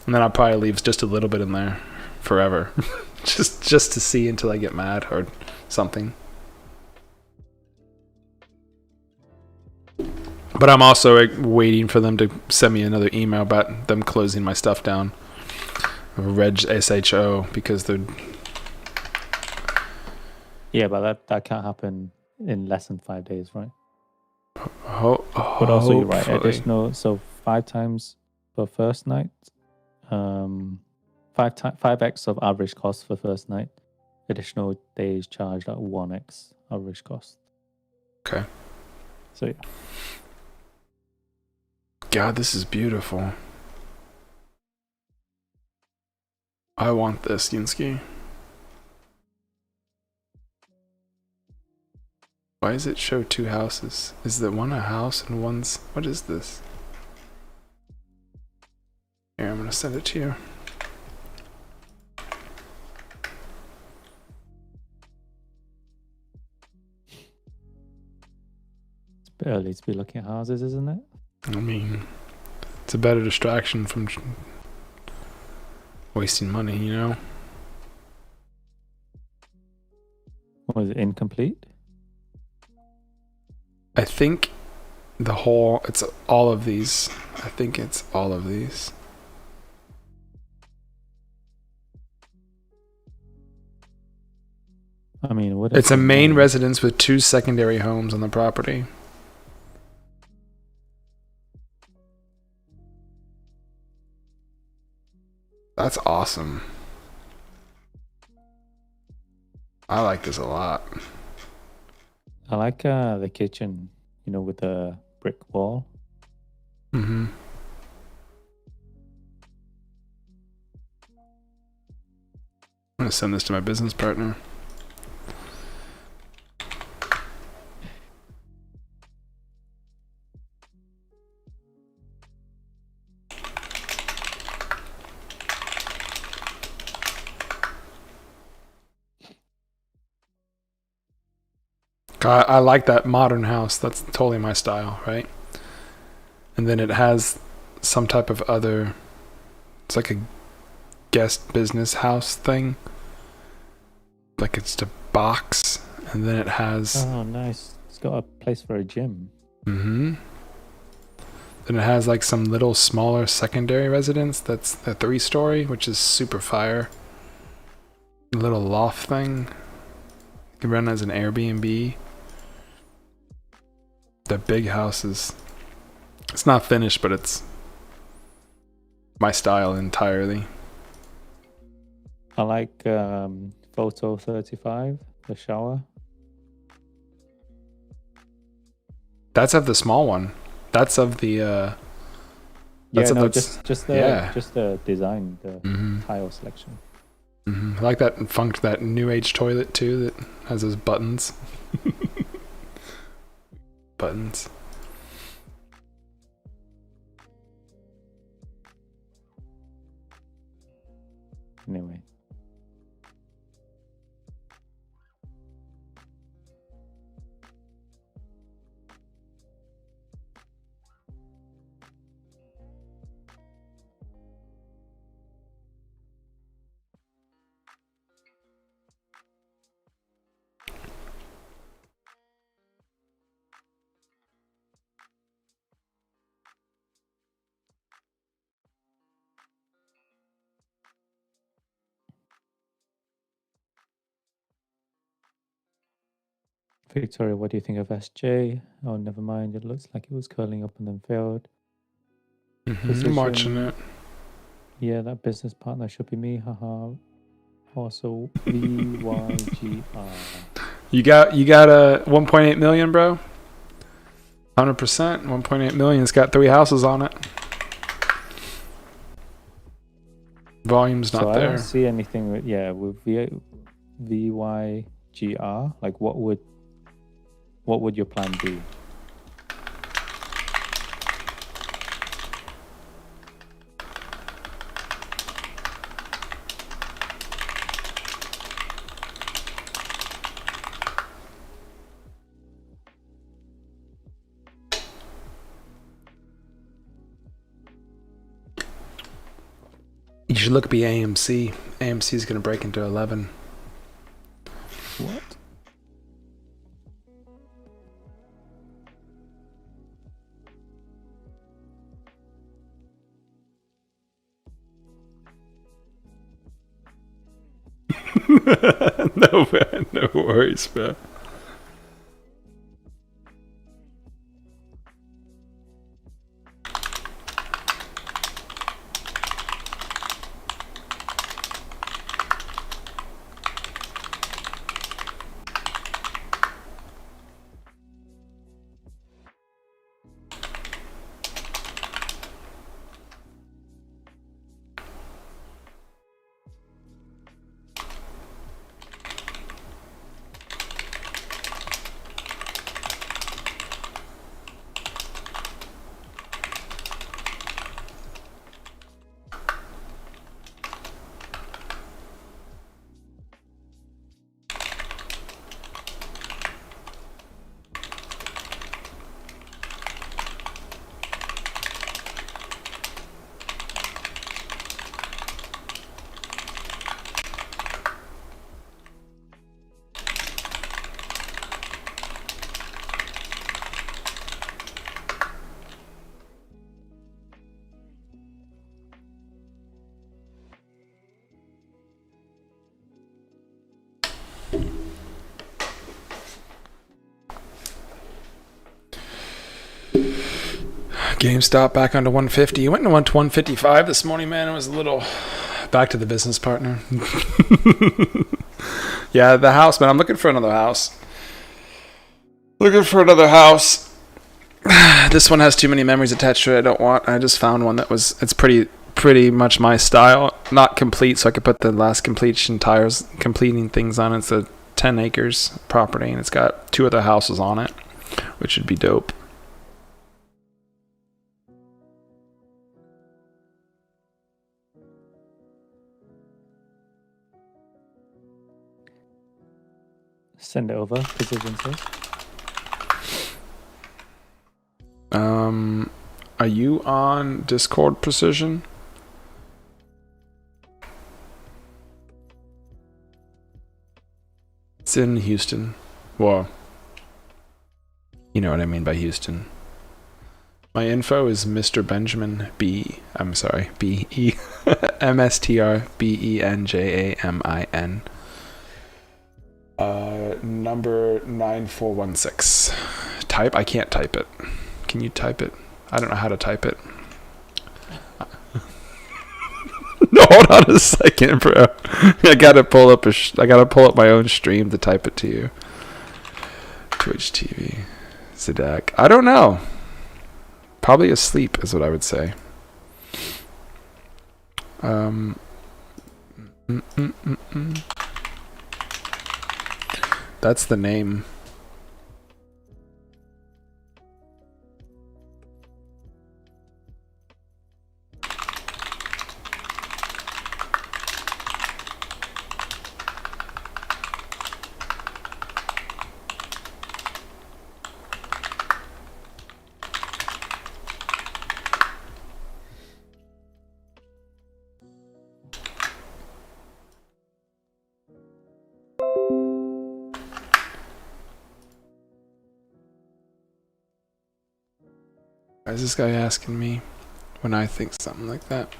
And then I'll probably leave just a little bit in there forever, just to see until I get mad or something. But I'm also waiting for them to send me another email about them closing my stuff down, Reg SHO, because they're. Yeah, but that can't happen in less than 5 days, right? But also, you're right. Additional, so 5 times per first night, 5x of average cost for first night. Additional days charged at 1x average cost. Okay. So yeah. God, this is beautiful. I want this, Yinsky. Why does it show two houses? Is the one a house and one's... What is this? Here, I'm gonna send it to you. It's a bit early to be looking at houses, isn't it? I mean, it's a better distraction from wasting money, you know? Was it incomplete? I think the whole... It's all of these. I think it's all of these. I mean, what? It's a main residence with 2 secondary homes on the property. That's awesome. I like this a lot. I like the kitchen, you know, with the brick wall. Mm-hmm. I'm gonna send this to my business partner. I like that modern house. That's totally my style, right? And then it has some type of other... It's like a guest business house thing. Like it's a box. And then it has... Oh, nice. It's got a place for a gym. Mm-hmm. Then it has like some little smaller secondary residence that's a 3-story, which is super fire. A little loft thing. You can run as an Airbnb. The big house is... It's not finished, but it's my style entirely. I like photo 35, the shower. That's of the small one. That's of the... Yeah, no, that's, just the design, the tile selection. I like that new age toilet too that has those buttons. Buttons. Anyway. Victoria, what do you think of SJ? Oh, never mind. It looks like it was curling up and then failed. I'm watching it. Yeah, that business partner should be me. Haha. Also, VYGR. You got a 1.8 million, bro. 100%. 1.8 million. It's got 3 houses on it. Volume's not there. I don't see anything with VYGR. Like, what would your plan be? You should look at AMC. AMC is going to break into 11. What? No, man. No worries, man. GameStop back onto 150. It went to 155 this morning, man. It was a little back to the business partner. Yeah, the house, man. I'm looking for another house. This one has too many memories attached to it. I just found one that it's pretty much my style. Not complete, so I could put the last completing things on it. It's a 10 acres property, and it's got 2 other houses on it, which would be dope. Send it over. Precision says. Are you on Discord, Precision? It's in Houston. Well, you know what I mean by Houston. My info is Mr. Benjamin B. I'm sorry, B-E MSTRBENJAMIN. Number 9416. Type? I can't type it. Can you type it? I don't know how to type it. No, hold on a second, bro. I gotta pull up my own stream to type it to you. Twitch TV. Zadak. I don't know. Probably asleep is what I would say. That's the name. Why is this guy asking me when I think something like that?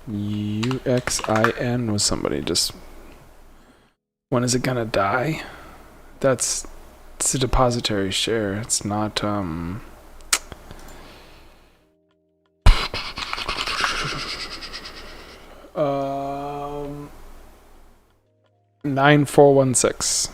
UXIN was somebody just... When is it gonna die? It's a depository share. It's not 9416.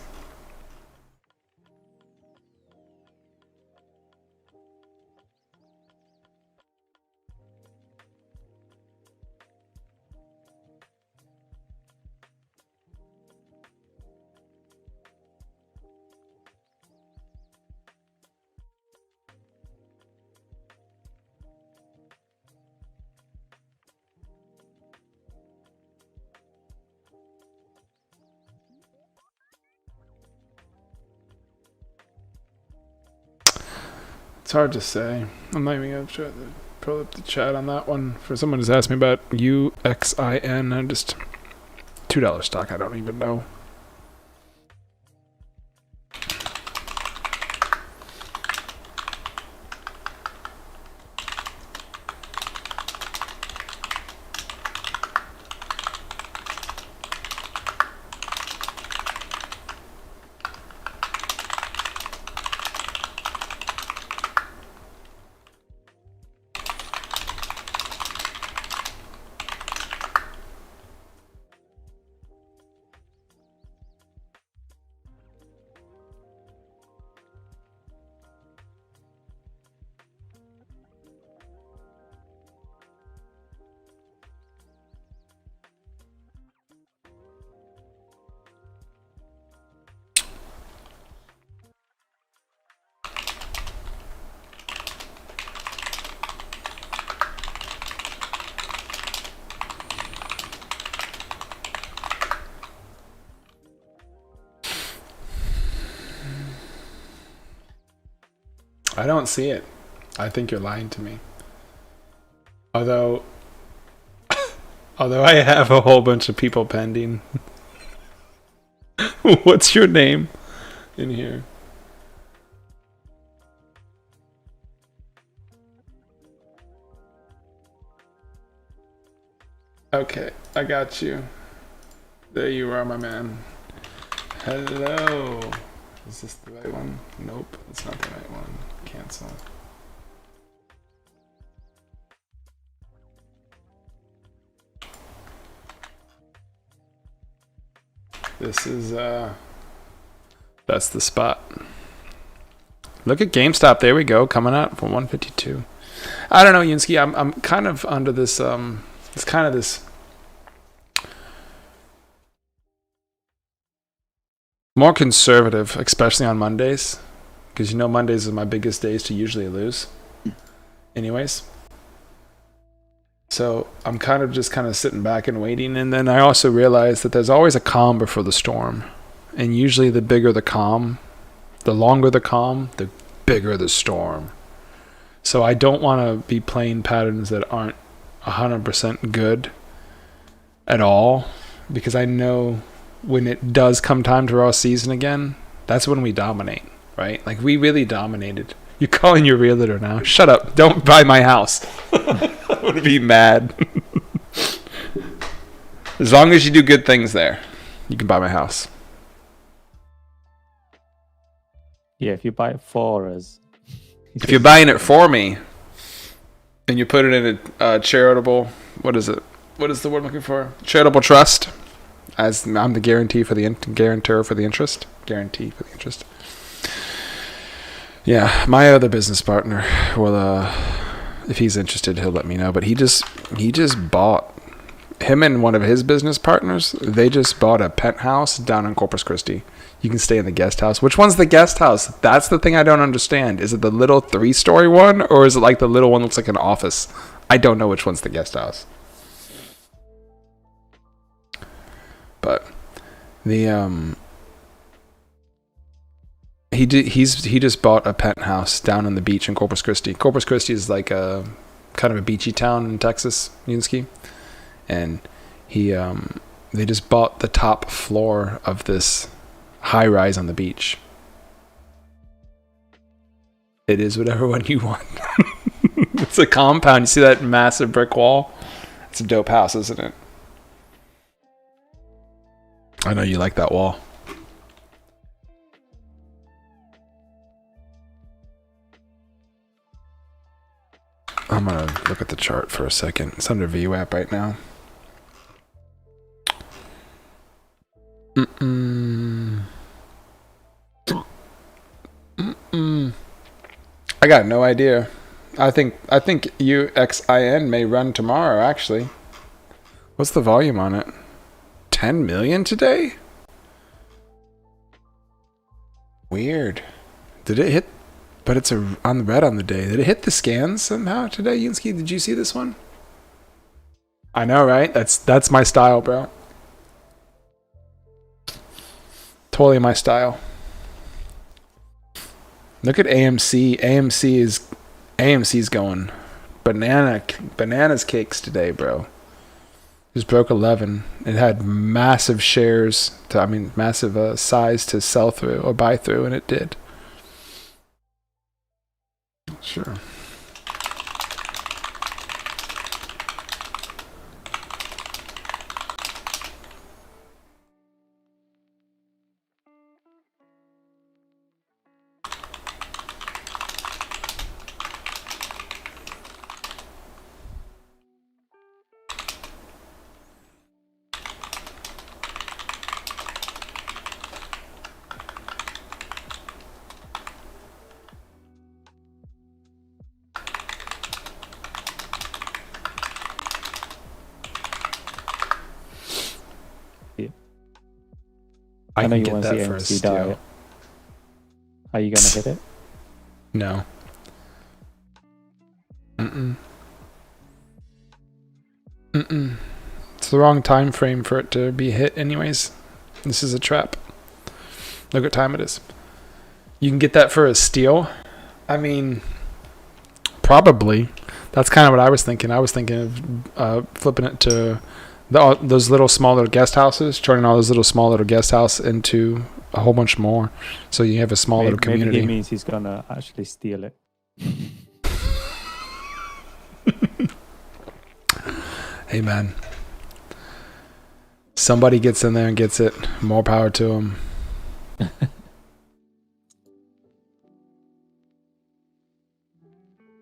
It's hard to say. I'm not even going to try to pull up the chat on that one. For someone who's asked me about UXIN, I'm just $2 stock. I don't even know. I don't see it. I think you're lying to me. Although I have a whole bunch of people pending. What's your name in here? Okay, I got you. There you are, my man. Hello. Is this the right one? Nope, it's not the right one. Cancel. This is that's the spot. Look at GameStop. There we go, coming up for 152. I don't know, Yunsky. I'm kind of under this it's kind of this more conservative, especially on Mondays, because you know Mondays are my biggest days to usually lose. Anyways, so I'm kind of sitting back and waiting, and then I also realize that there's always a calm before the storm, and usually the bigger the calm, the longer the calm, the bigger the storm. So I don't want to be playing patterns that aren't 100% good at all, because I know when it does come time to our season again, that's when we dominate, right? Like, we really dominated. You're calling your realtor now. Shut up. Don't buy my house. I'm going to be mad. As long as you do good things there, you can buy my house. Yeah, if you buy it for us. If you're buying it for me, and you put it in a charitable, what is it? What is the word I'm looking for? Charitable trust. As I'm the guarantor for the interest. Guarantee for the interest. Yeah, my other business partner will, if he's interested, he'll let me know. But he just bought, him and one of his business partners, they just bought a penthouse down in Corpus Christi. You can stay in the guest house. Which one's the guest house? That's the thing I don't understand. Is it the little 3-story one, or is it like the little one that looks like an office? I don't know which one's the guest house. But the he just bought a penthouse down on the beach in Corpus Christi. Corpus Christi is like a kind of a beachy town in Texas, Yunsky, and they just bought the top floor of this high rise on the beach. It is whatever one you want. It's a compound. You see that massive brick wall? It's a dope house, isn't it? I know you like that wall. I'm gonna look at the chart for a second. It's under VWAP right now. I got no idea. I think UXIN may run tomorrow, actually. What's the volume on it? 10 million today? Weird. Did it hit? But it's on the red on the day. Did it hit the scans somehow today, Yunsky? Did you see this one? I know, right? That's my style, bro. Totally my style. Look at AMC. AMC's going bananas cakes today, bro. Just broke 11. It had massive shares massive size to sell through or buy through, and it did. Sure. I know can you get want to that see for a AMC steal. diet. Are you gonna hit it? No. It's the wrong time frame for it to be hit anyways. This is a trap. Look what time it is. You can get that for a steal? I mean, probably. That's kind of what I was thinking. I was thinking of flipping it to those little small little guest houses, turning all those little small little guest house into a whole bunch more. So you have a small little community. Maybe he means he's gonna actually steal it. Hey man, somebody gets in there and gets it. More power to them.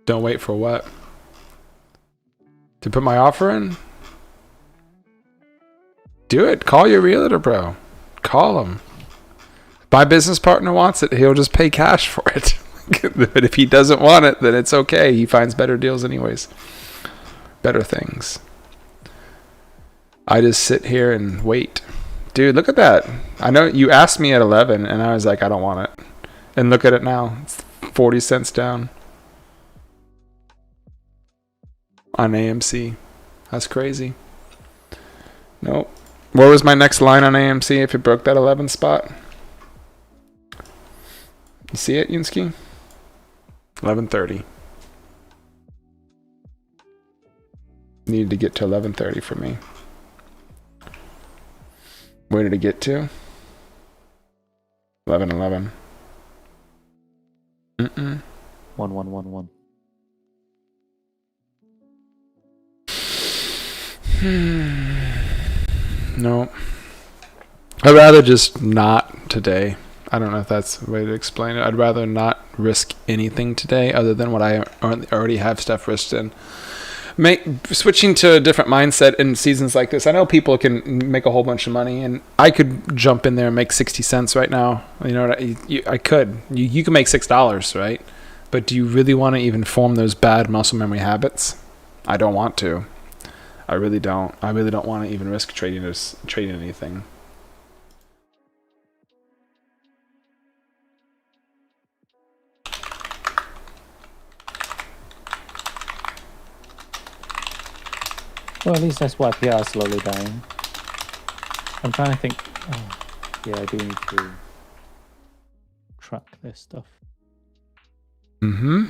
Don't wait for what? To put my offer in? Do it. Call your realtor, bro. Call him. My business partner wants it. He'll just pay cash for it. But if he doesn't want it, then it's okay. He finds better deals anyways. Better things. I just sit here and wait. Dude, look at that. I know you asked me at 11 and I was like, I don't want it. And look at it now. It's 40 cents down on AMC. That's crazy. Nope. Where was my next line on AMC if it broke that 11 spot? You see it, Yunsky? 11:30. Needed to get to 11:30 for me. Where did it get to? 11:11. 1111. No. I'd rather just not today. I don't know if that's the way to explain it. I'd rather not risk anything today other than what I already have stuff risked in. Switching to a different mindset in seasons like this. I know people can make a whole bunch of money, and I could jump in there and make 60 cents right now. You know what I could. You can make $6, right? But do you really want to even form those bad muscle memory habits? I don't want to. I really don't. I really don't want to even risk trading anything. Well, at least that's why PR is slowly dying. I'm trying to think. Oh, yeah, I do need to track this stuff. Mm-hmm.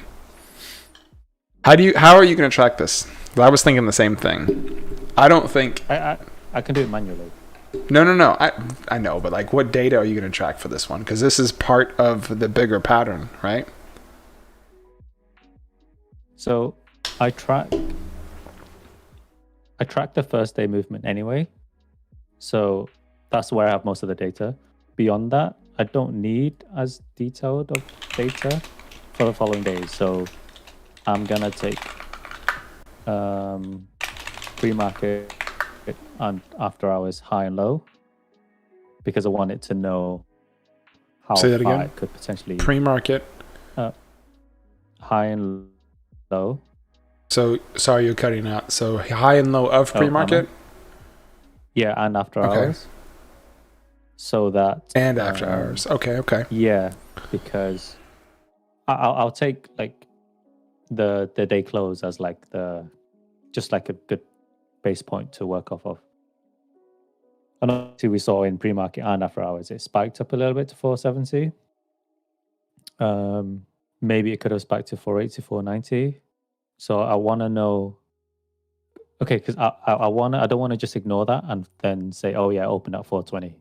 How are you going to track this? I was thinking the same thing. I don't think I can do it manually. No. I know, but like, what data are you going to track for this one? Because this is part of the bigger pattern, right? So I track the first day movement anyway. So that's where I have most of the data. Beyond that, I don't need as detailed of data for the following days. So I'm gonna take pre-market and after hours high and low because I want it to know how Say that far again? it could potentially Pre-market. high and low. So sorry, you're cutting out. So high and low of pre-market. Yeah, and after Okay. hours. So that And after hours. Okay. Yeah, because I'll take like the day close as like just like a good base point to work off of. And obviously we saw in pre-market and after hours it spiked up a little bit to 470. Maybe it could have spiked to 480, 490. So I want to know. Okay, because I don't want to just ignore that and then say, oh yeah, open at 420,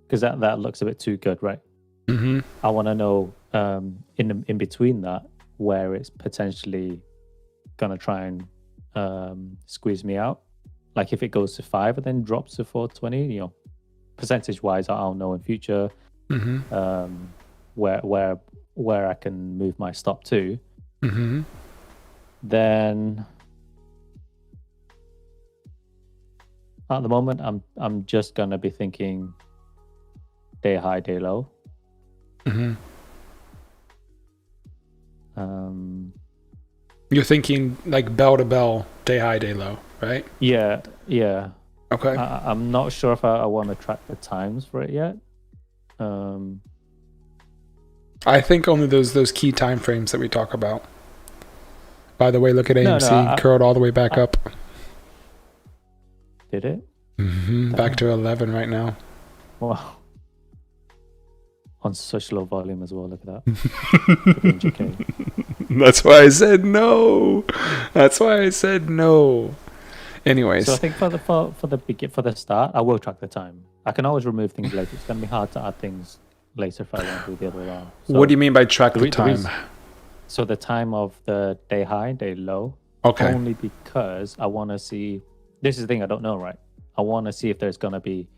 because that looks a bit too good, right? Mm-hmm. I want to know in between that where it's potentially gonna try and squeeze me out. Like if it goes to 5 and then drops to 420, percentage wise, I'll know in future Mm-hmm. where I can move my stop to. Mm-hmm. Then at the moment, I'm just gonna be thinking day high, day low. Mm-hmm. You're thinking like bell to bell, day high, day low, right? Yeah. Okay. I'm not sure if I want to track the times for it yet. I think only those key time frames that we talk about. By the way, look at AMC curled all the way back up. Did it? Mm-hmm. Back to 11 right now. Wow. On such low volume as well. Look at that. That's why I said no. Anyways, So I think for the start, I will track the time. I can always remove things later. It's gonna be hard to add things later if I want to do the other way around. So what do you mean by track the time? So the time of the day high, day low. Okay. Only because I want to see. This is the thing I don't know, right? I want to see if there's gonna be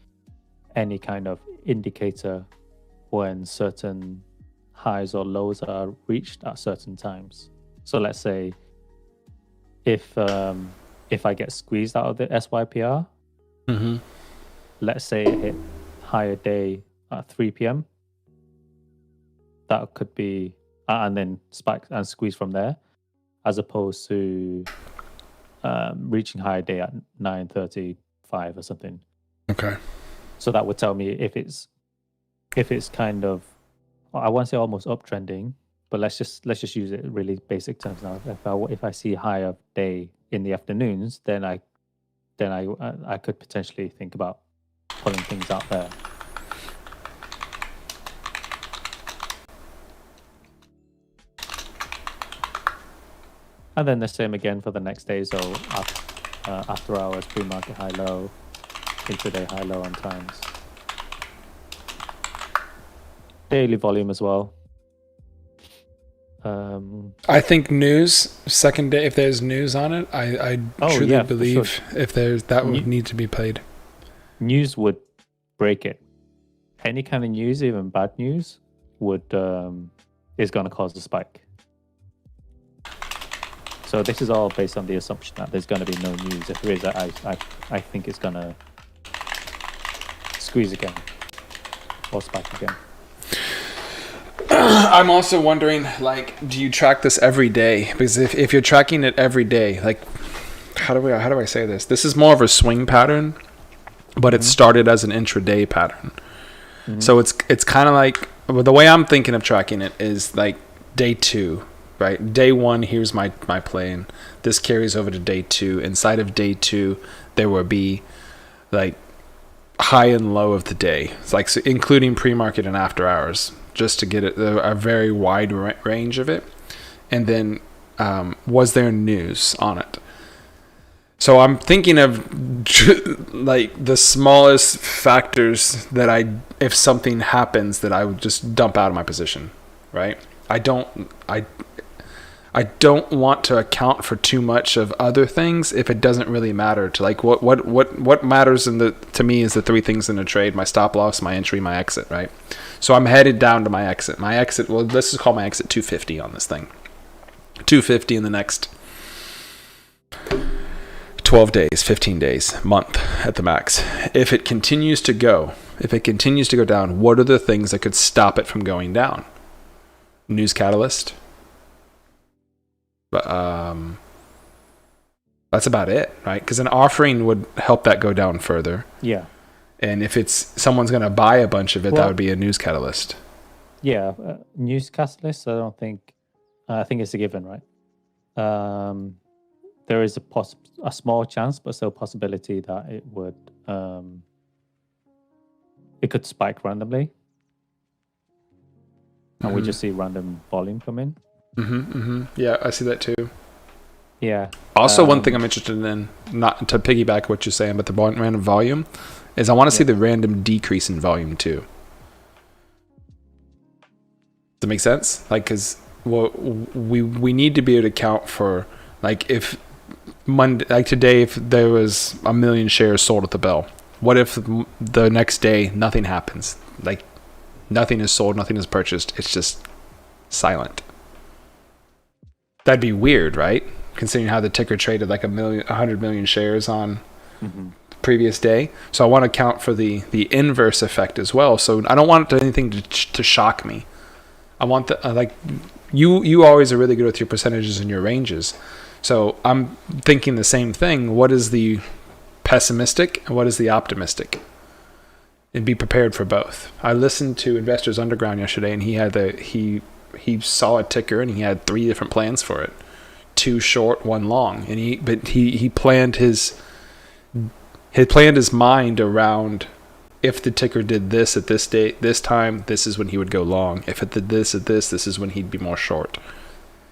any kind of indicator when certain highs or lows are reached at certain times. So let's say if I get squeezed out of the SYPR, let's say it hit higher day at 3 p.m. That could be, and then spike and squeeze from there, as opposed to reaching higher day at 9:35 or something. Okay. So that would tell me if it's kind of, I won't say almost uptrending, but let's just use it really basic terms now. If I see higher day in the afternoons, then I could potentially think about pulling things out there. And then the same again for the next day. So after hours, pre-market high low, intraday high low on times. Daily volume as well. I think news, second day, if there's news on it, I truly believe sure. If there's that would need to be played. News would break it. Any kind of news, even bad news, would is going to cause a spike. So this is all based on the assumption that there's going to be no news. If there is, I think it's going to squeeze again or spike again. I'm also wondering, like, do you track this every day? Because if you're tracking it every day, like, how do I say this? This is more of a swing pattern, but it started as an intraday pattern. So it's kind of like, well, the way I'm thinking of tracking it is like day 2. Right, day 1, here's my plane. This carries over to day 2. Inside of day 2, there will be like high and low of the day. It's like, so including pre-market and after hours, just to get a very wide range of it. And then was there news on it? So I'm thinking of like the smallest factors that if something happens, that I would just dump out of my position. Right, I don't want to account for too much of other things if it doesn't really matter. To like what matters to me is the 3 things in a trade: my stop loss, my entry, my exit. Right. So I'm headed down to my exit. My exit. Well, let's just call my exit 250 on this thing. 250 in the next 12 days, 15 days, month at the max. If it continues to go down, what are the things that could stop it from going down? News catalyst. But that's about it, right? Because an offering would help that go down further. Yeah. And if someone's going to buy a bunch of it, that would be a news catalyst. Yeah, news catalyst. I think it's a given, right? There is a small chance, but still possibility that it would it could spike randomly, and we just see random volume come in. Yeah, I see that too. Yeah. Also, one thing I'm interested in, not to piggyback what you're saying, but the random volume, is I want to see the random decrease in volume too. Does that make sense? Like, because we need to be able to account for, like, if Monday, like today, if there was 1 million shares sold at the bell, what if the next day nothing happens? Like, nothing is sold, nothing is purchased. It's just silent. That'd be weird, right? Considering how the ticker traded like 100 million shares on the previous day. So I want to account for the inverse effect as well. So I don't want anything to shock me. I want you always are really good with your percentages and your ranges. So I'm thinking the same thing. What is the pessimistic and what is the optimistic? And be prepared for both. I listened to Investors Underground yesterday, and he saw a ticker and he had 3 different plans for it. 2 short, 1 long. And he planned his mind around, if the ticker did this at this date, this time, this is when he would go long. If it did this at this is when he'd be more short,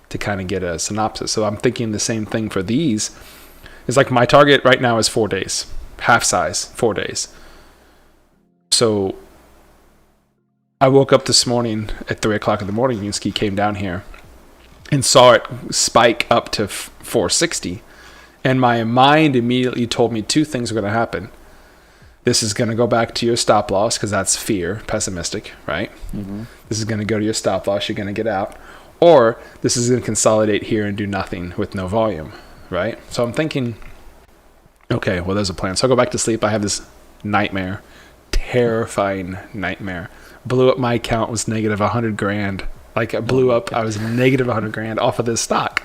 to kind of get a synopsis. So I'm thinking the same thing for these. It's like my target right now is 4 days, half size, 4 days. So I woke up this morning at 3 o'clock in the morning. Yunsky came down here and saw it spike up to 460. And my mind immediately told me 2 things are going to happen. This is going to go back to your stop loss because that's fear, pessimistic, right? This is going to go to your stop loss. You're going to get out. Or this is going to consolidate here and do nothing with no volume, right? So I'm thinking, okay, well, there's a plan. So I go back to sleep. I have this nightmare, terrifying nightmare. Blew up my account, was negative 100 grand. Like, it blew up. I was negative 100 grand off of this stock.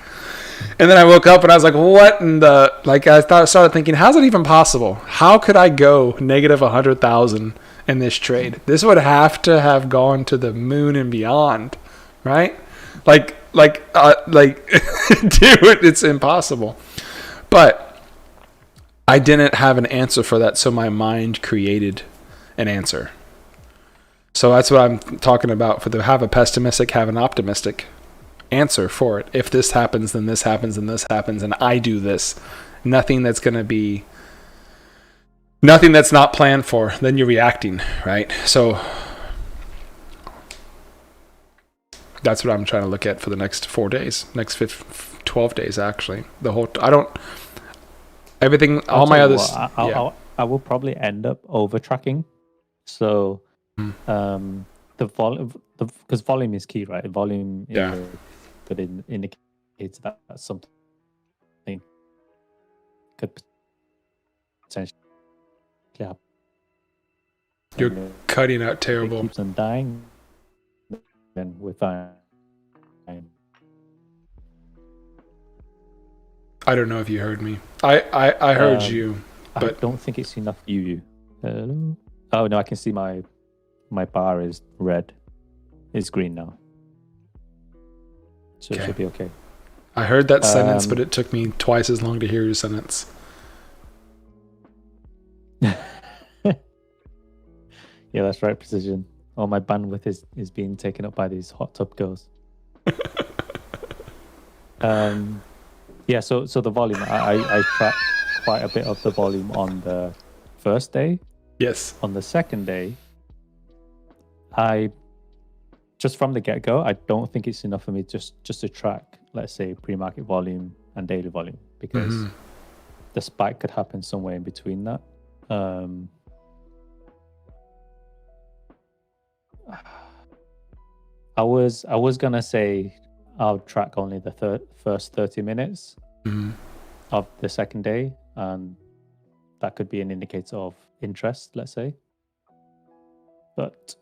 And then I woke up and I was like, what in the, like, started thinking, how's it even possible? How could I go negative 100,000 in this trade? This would have to have gone to the moon and beyond, right? Like, dude, it's impossible. But I didn't have an answer for that, so my mind created an answer. So that's what I'm talking about. Have a pessimistic, have an optimistic answer for it. If this happens, then this happens, and this happens, and I do this. Nothing that's not planned for. Then you're reacting, right? So that's what I'm trying to look at for the next 4 days, next 12 days, actually. I will probably end up over tracking. So, the volume, because volume is key, right? Volume is a good indicator that something could potentially happen. You're cutting out terrible. It keeps on dying, then we're fine. I don't know if you heard me. I heard you, but I don't think it's enough. Hello? Oh no, I can see my bar is red. It's green now, so it should be okay. I heard that sentence, but it took me twice as long to hear your sentence. Yeah, that's right, precision. All my bandwidth is being taken up by these hot tub girls. Yeah, so the volume, I tracked quite a bit of the volume on the first day. Yes. On the second day, I just from the get-go, I don't think it's enough for me just to track, let's say, pre-market volume and daily volume, because the spike could happen somewhere in between that. I was gonna say I'll track only the first 30 minutes of the second day, and that could be an indicator of interest, let's say. But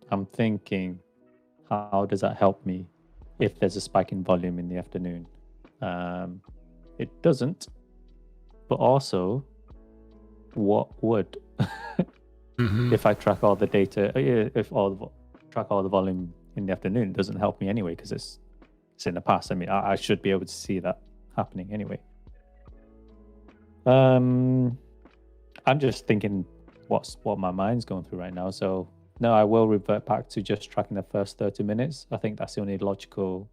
I'm thinking, how does that help me if there's a spike in volume in the afternoon? It doesn't, but also, what would if I track all the data? Track all the volume in the afternoon, it doesn't help me anyway because it's in the past. I mean, I should be able to see that happening anyway. I'm just thinking what my mind's going through right now. So no, I will revert back to just tracking the first 30 minutes. I think that's the only logical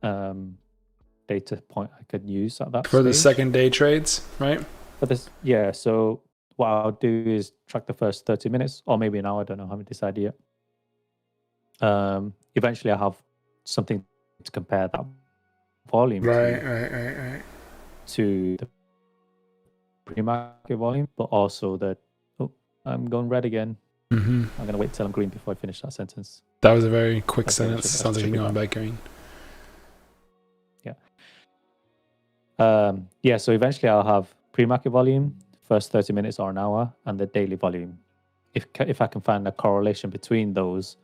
data point I could use at that for stage. the second day trades, right? For this, yeah. So what I'll do is track the first 30 minutes or maybe an hour. I don't know. I haven't decided yet. Eventually I'll have something to compare that volume Right. to the pre-market volume, but also that I'm going red again. I'm going to wait till I'm green before I finish that sentence. That was a very quick sentence. Sounds like you're going back green. Yeah, so eventually I'll have pre-market volume, first 30 minutes or an hour, and the daily volume. If I can find a correlation between those,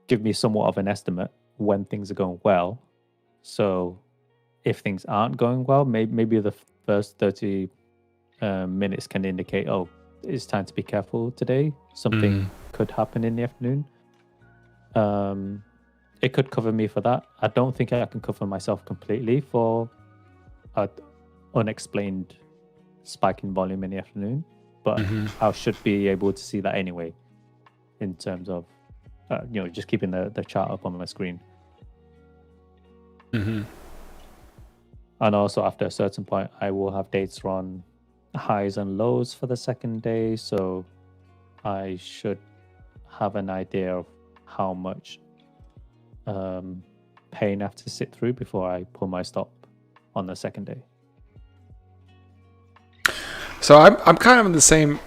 give me somewhat of an estimate when things are going well. So if things aren't going well, maybe the first 30 minutes can indicate, oh, it's time to be careful today. Something could happen in the afternoon. It could cover me for that. I don't think I can cover myself completely for an unexplained spike in volume in the afternoon, but I should be able to see that anyway in terms of just keeping the chart up on my screen. And also after a certain point, I will have data on highs and lows for the second day, so I should have an idea of how much pain I have to sit through before I pull my stop on the second day. So I'm kind of in the same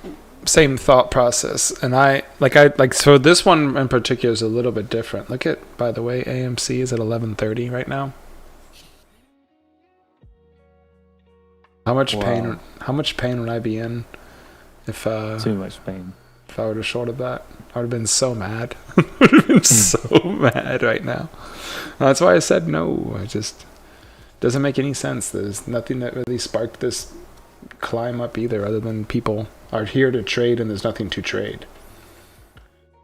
thought process, and I so this one in particular is a little bit different. Look at, by the way, AMC is at 11:30 right now. How much pain would I be in if too much pain. If I would have shorted that? I would have been so mad. I would have been so mad right now. That's why I said no. It just doesn't make any sense. There's nothing that really sparked this climb up either, other than people are here to trade and there's nothing to trade.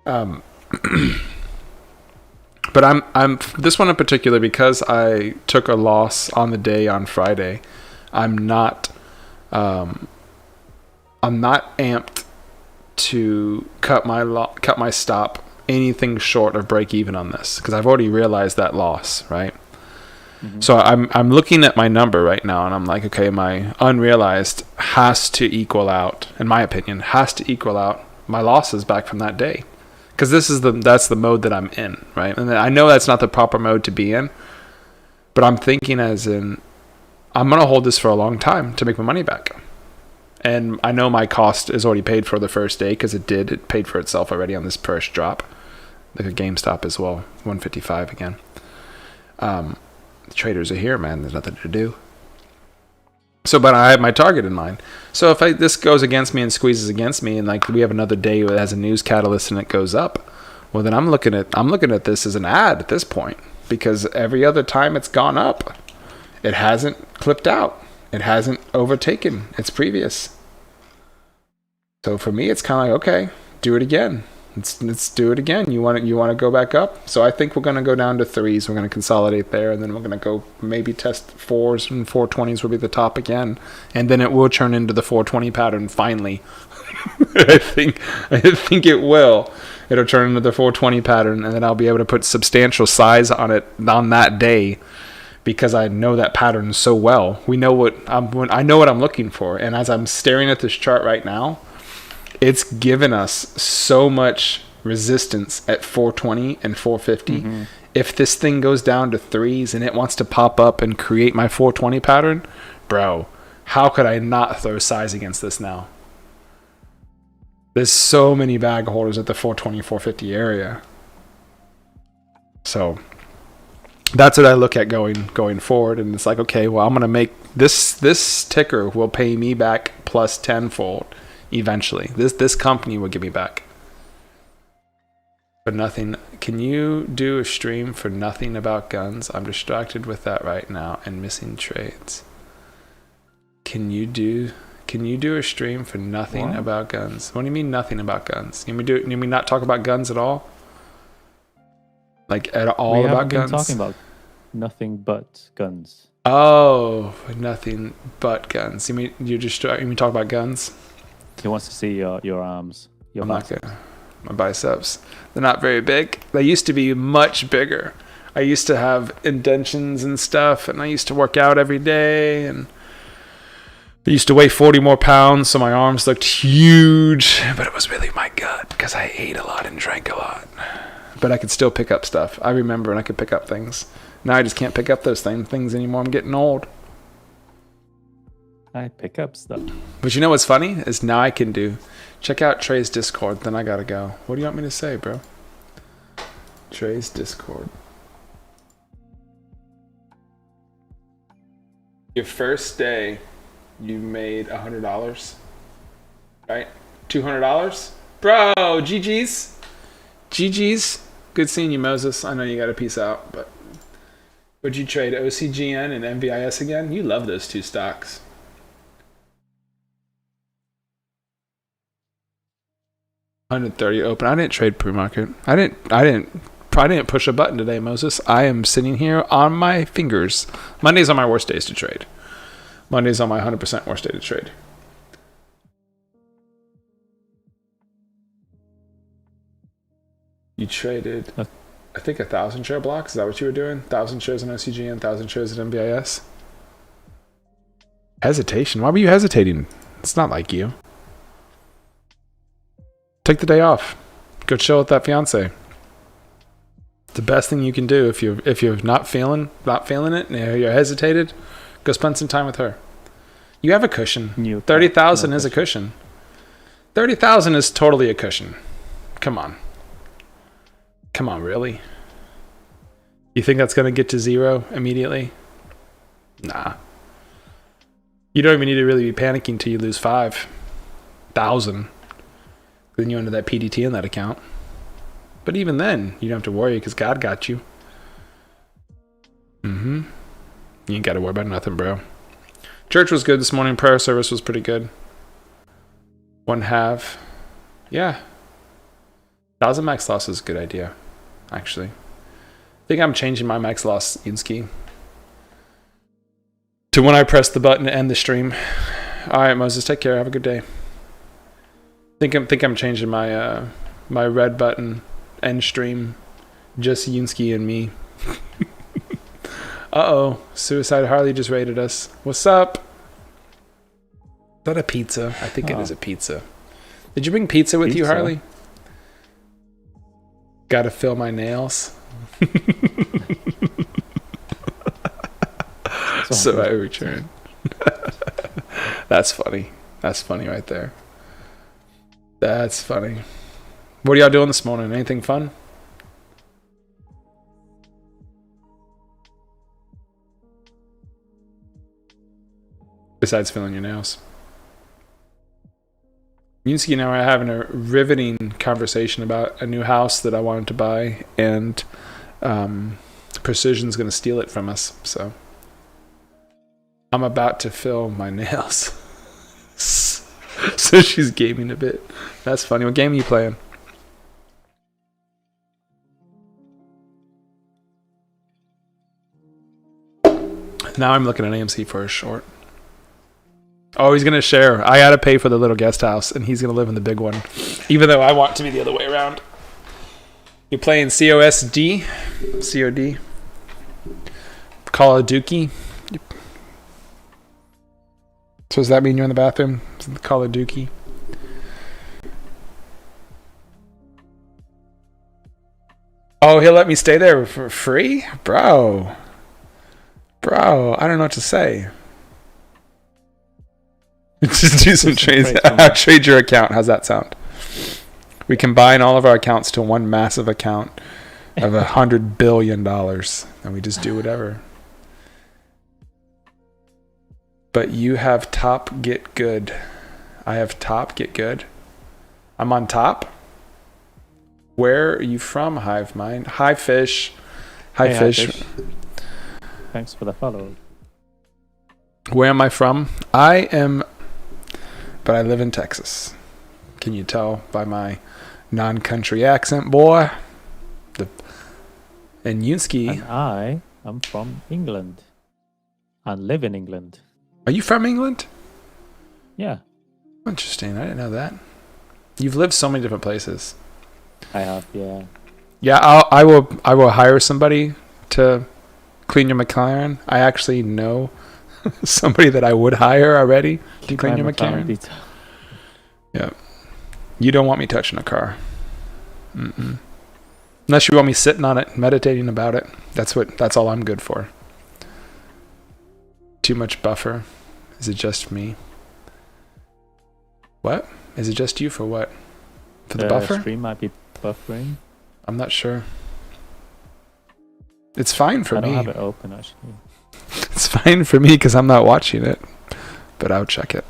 But I'm this one in particular, because I took a loss on the day on Friday. I'm not amped to cut my stop anything short of break even on this, because I've already realized that loss, right? Mm-hmm. So I'm looking at my number right now, and I'm like, okay, my unrealized has to equal out, in my opinion, has to equal out my losses back from that day, because that's the mode that I'm in, right? And I know that's not the proper mode to be in, but I'm thinking as in, I'm gonna hold this for a long time to make my money back. And I know my cost is already paid for the first day, because it paid for itself already on this first drop. Like a GameStop as well, 155 again. The traders are here, man. There's nothing to do. So, but I have my target in mind. So if this goes against me and squeezes against me, and like we have another day that has a news catalyst and it goes up, well then I'm looking at this as an ad at this point, because every other time it's gone up, it hasn't clipped out. It hasn't overtaken its previous. So for me, it's kind of like, okay, do it again. Let's do it again. You want to go back up? So I think we're going to go down to 3s. We're going to consolidate there, and then we're going to go maybe test 4s, and 420s will be the top again, and then it will turn into the 420 pattern finally. I think it will. It'll turn into the 420 pattern, and then I'll be able to put substantial size on it on that day, because I know that pattern so well. I know what I'm looking for, and as I'm staring at this chart right now, it's given us so much resistance at 420 and 450. Mm-hmm. If this thing goes down to 3s and it wants to pop up and create my 420 pattern, bro, how could I not throw size against this now? There's so many bag holders at the 420, 450 area. So that's what I look at going forward, and it's like, okay, well, I'm gonna make this ticker will pay me back plus tenfold eventually. This company will give me back. But nothing. Can you do a stream for nothing about guns? I'm distracted with that right now and missing trades. Can you do a stream for nothing about guns? What do you mean nothing about guns? You mean not talk about guns at all? Like at all about guns? We haven't been talking about nothing but guns. Oh, nothing but guns. You mean talk about guns? He wants to see your arms, your biceps. My biceps. They're not very big. They used to be much bigger. I used to have indentions and stuff, and I used to work out every day, and I used to weigh 40 more pounds, so my arms looked huge, but it was really my gut, because I ate a lot and drank a lot. But I could still pick up stuff. I remember, and I could pick up things. Now I just can't pick up those things anymore. I'm getting old. I pick up stuff. But you know what's funny is now I can check out Trey's Discord. Then I gotta go. What do you want me to say, bro? Trey's Discord. Your first day, you made $100, right? $200, bro. GG's. Good seeing you, Moses. I know you gotta peace out, but would you trade OCGN and MVIS again? You love those two stocks. 130 open. I didn't trade pre-market. I didn't push a button today, Moses. I am sitting here on my fingers. Mondays are my worst days to trade. Mondays are my 100% worst day to trade. You traded, I think, 1,000 share blocks. Is that what you were doing? 1,000 shares in OCGN, 1,000 shares in MBIS. Hesitation. Why were you hesitating? It's not like you. Take the day off. Go chill with that fiance. The best thing you can do if you're not feeling it and you're hesitated, Go spend some time with her. You have a cushion. New 30,000 no is a cushion. 30,000 is totally a cushion. Come on. Come on, really? You think that's going to get to zero immediately? Nah. You don't even need to really be panicking till you lose 5,000. Then you under that PDT in that account. But even then, you don't have to worry because God got you. You ain't got to worry about nothing, bro. Church was good this morning. Prayer service was pretty good. 1/2. Yeah. 1,000 max loss is a good idea, actually. I think I'm changing my max loss, Yunsky, to when I press the button to end the stream. All right, Moses, take care. Have a good day. Think I'm changing my my red button end stream, just Yunsky and me. Uh-oh, Suicide Harley just raided us. What's up? Is that a pizza? I think it is a pizza. Did you bring pizza with you, Harley? Gotta fill my nails. So I return. That's funny. That's funny right there. That's funny. What are y'all doing this morning? Anything fun? Besides filling your nails. Yunsky and I are having a riveting conversation about a new house that I wanted to buy, and Precision's going to steal it from us. So I'm about to fill my nails. So she's gaming a bit. That's funny. What game are you playing? Now I'm looking at AMC for a short. Oh, he's going to share. I got to pay for the little guest house, and he's going to live in the big one. Even though I want to be the other way around. You're playing COSD? COD? Call of Duty? So does that mean you're in the bathroom? Call of Duty? Oh, he'll let me stay there for free? Bro, I don't know what to say. Just do some trades. I'll trade your account. How's that sound? We combine all of our accounts to one massive account of $100 billion, and we just do whatever. But you have top, get good. I have top, get good. I'm on top. Where are you from, HiveMind? Hi, Fish. Hi, Fish. Thanks for the follow. Where am I from? I am, but I live in Texas. Can you tell by my non-country accent, boy? And Yunsky. And I am from England and live in England. Are you from England? Yeah. Interesting. I didn't know that. You've lived so many different places. I have, yeah. Yeah, I will hire somebody to clean your McLaren. I actually know somebody that I would hire already to clean your McLaren. Yeah. You don't want me touching a car. Unless you want me sitting on it, meditating about it. That's all I'm good for. Too much buffer. Is it just me? What? Is it just you for what? For the buffer? The stream might be buffering. I'm not sure. It's fine for me. I don't have it open, actually. It's fine for me because I'm not watching it. But I'll check it.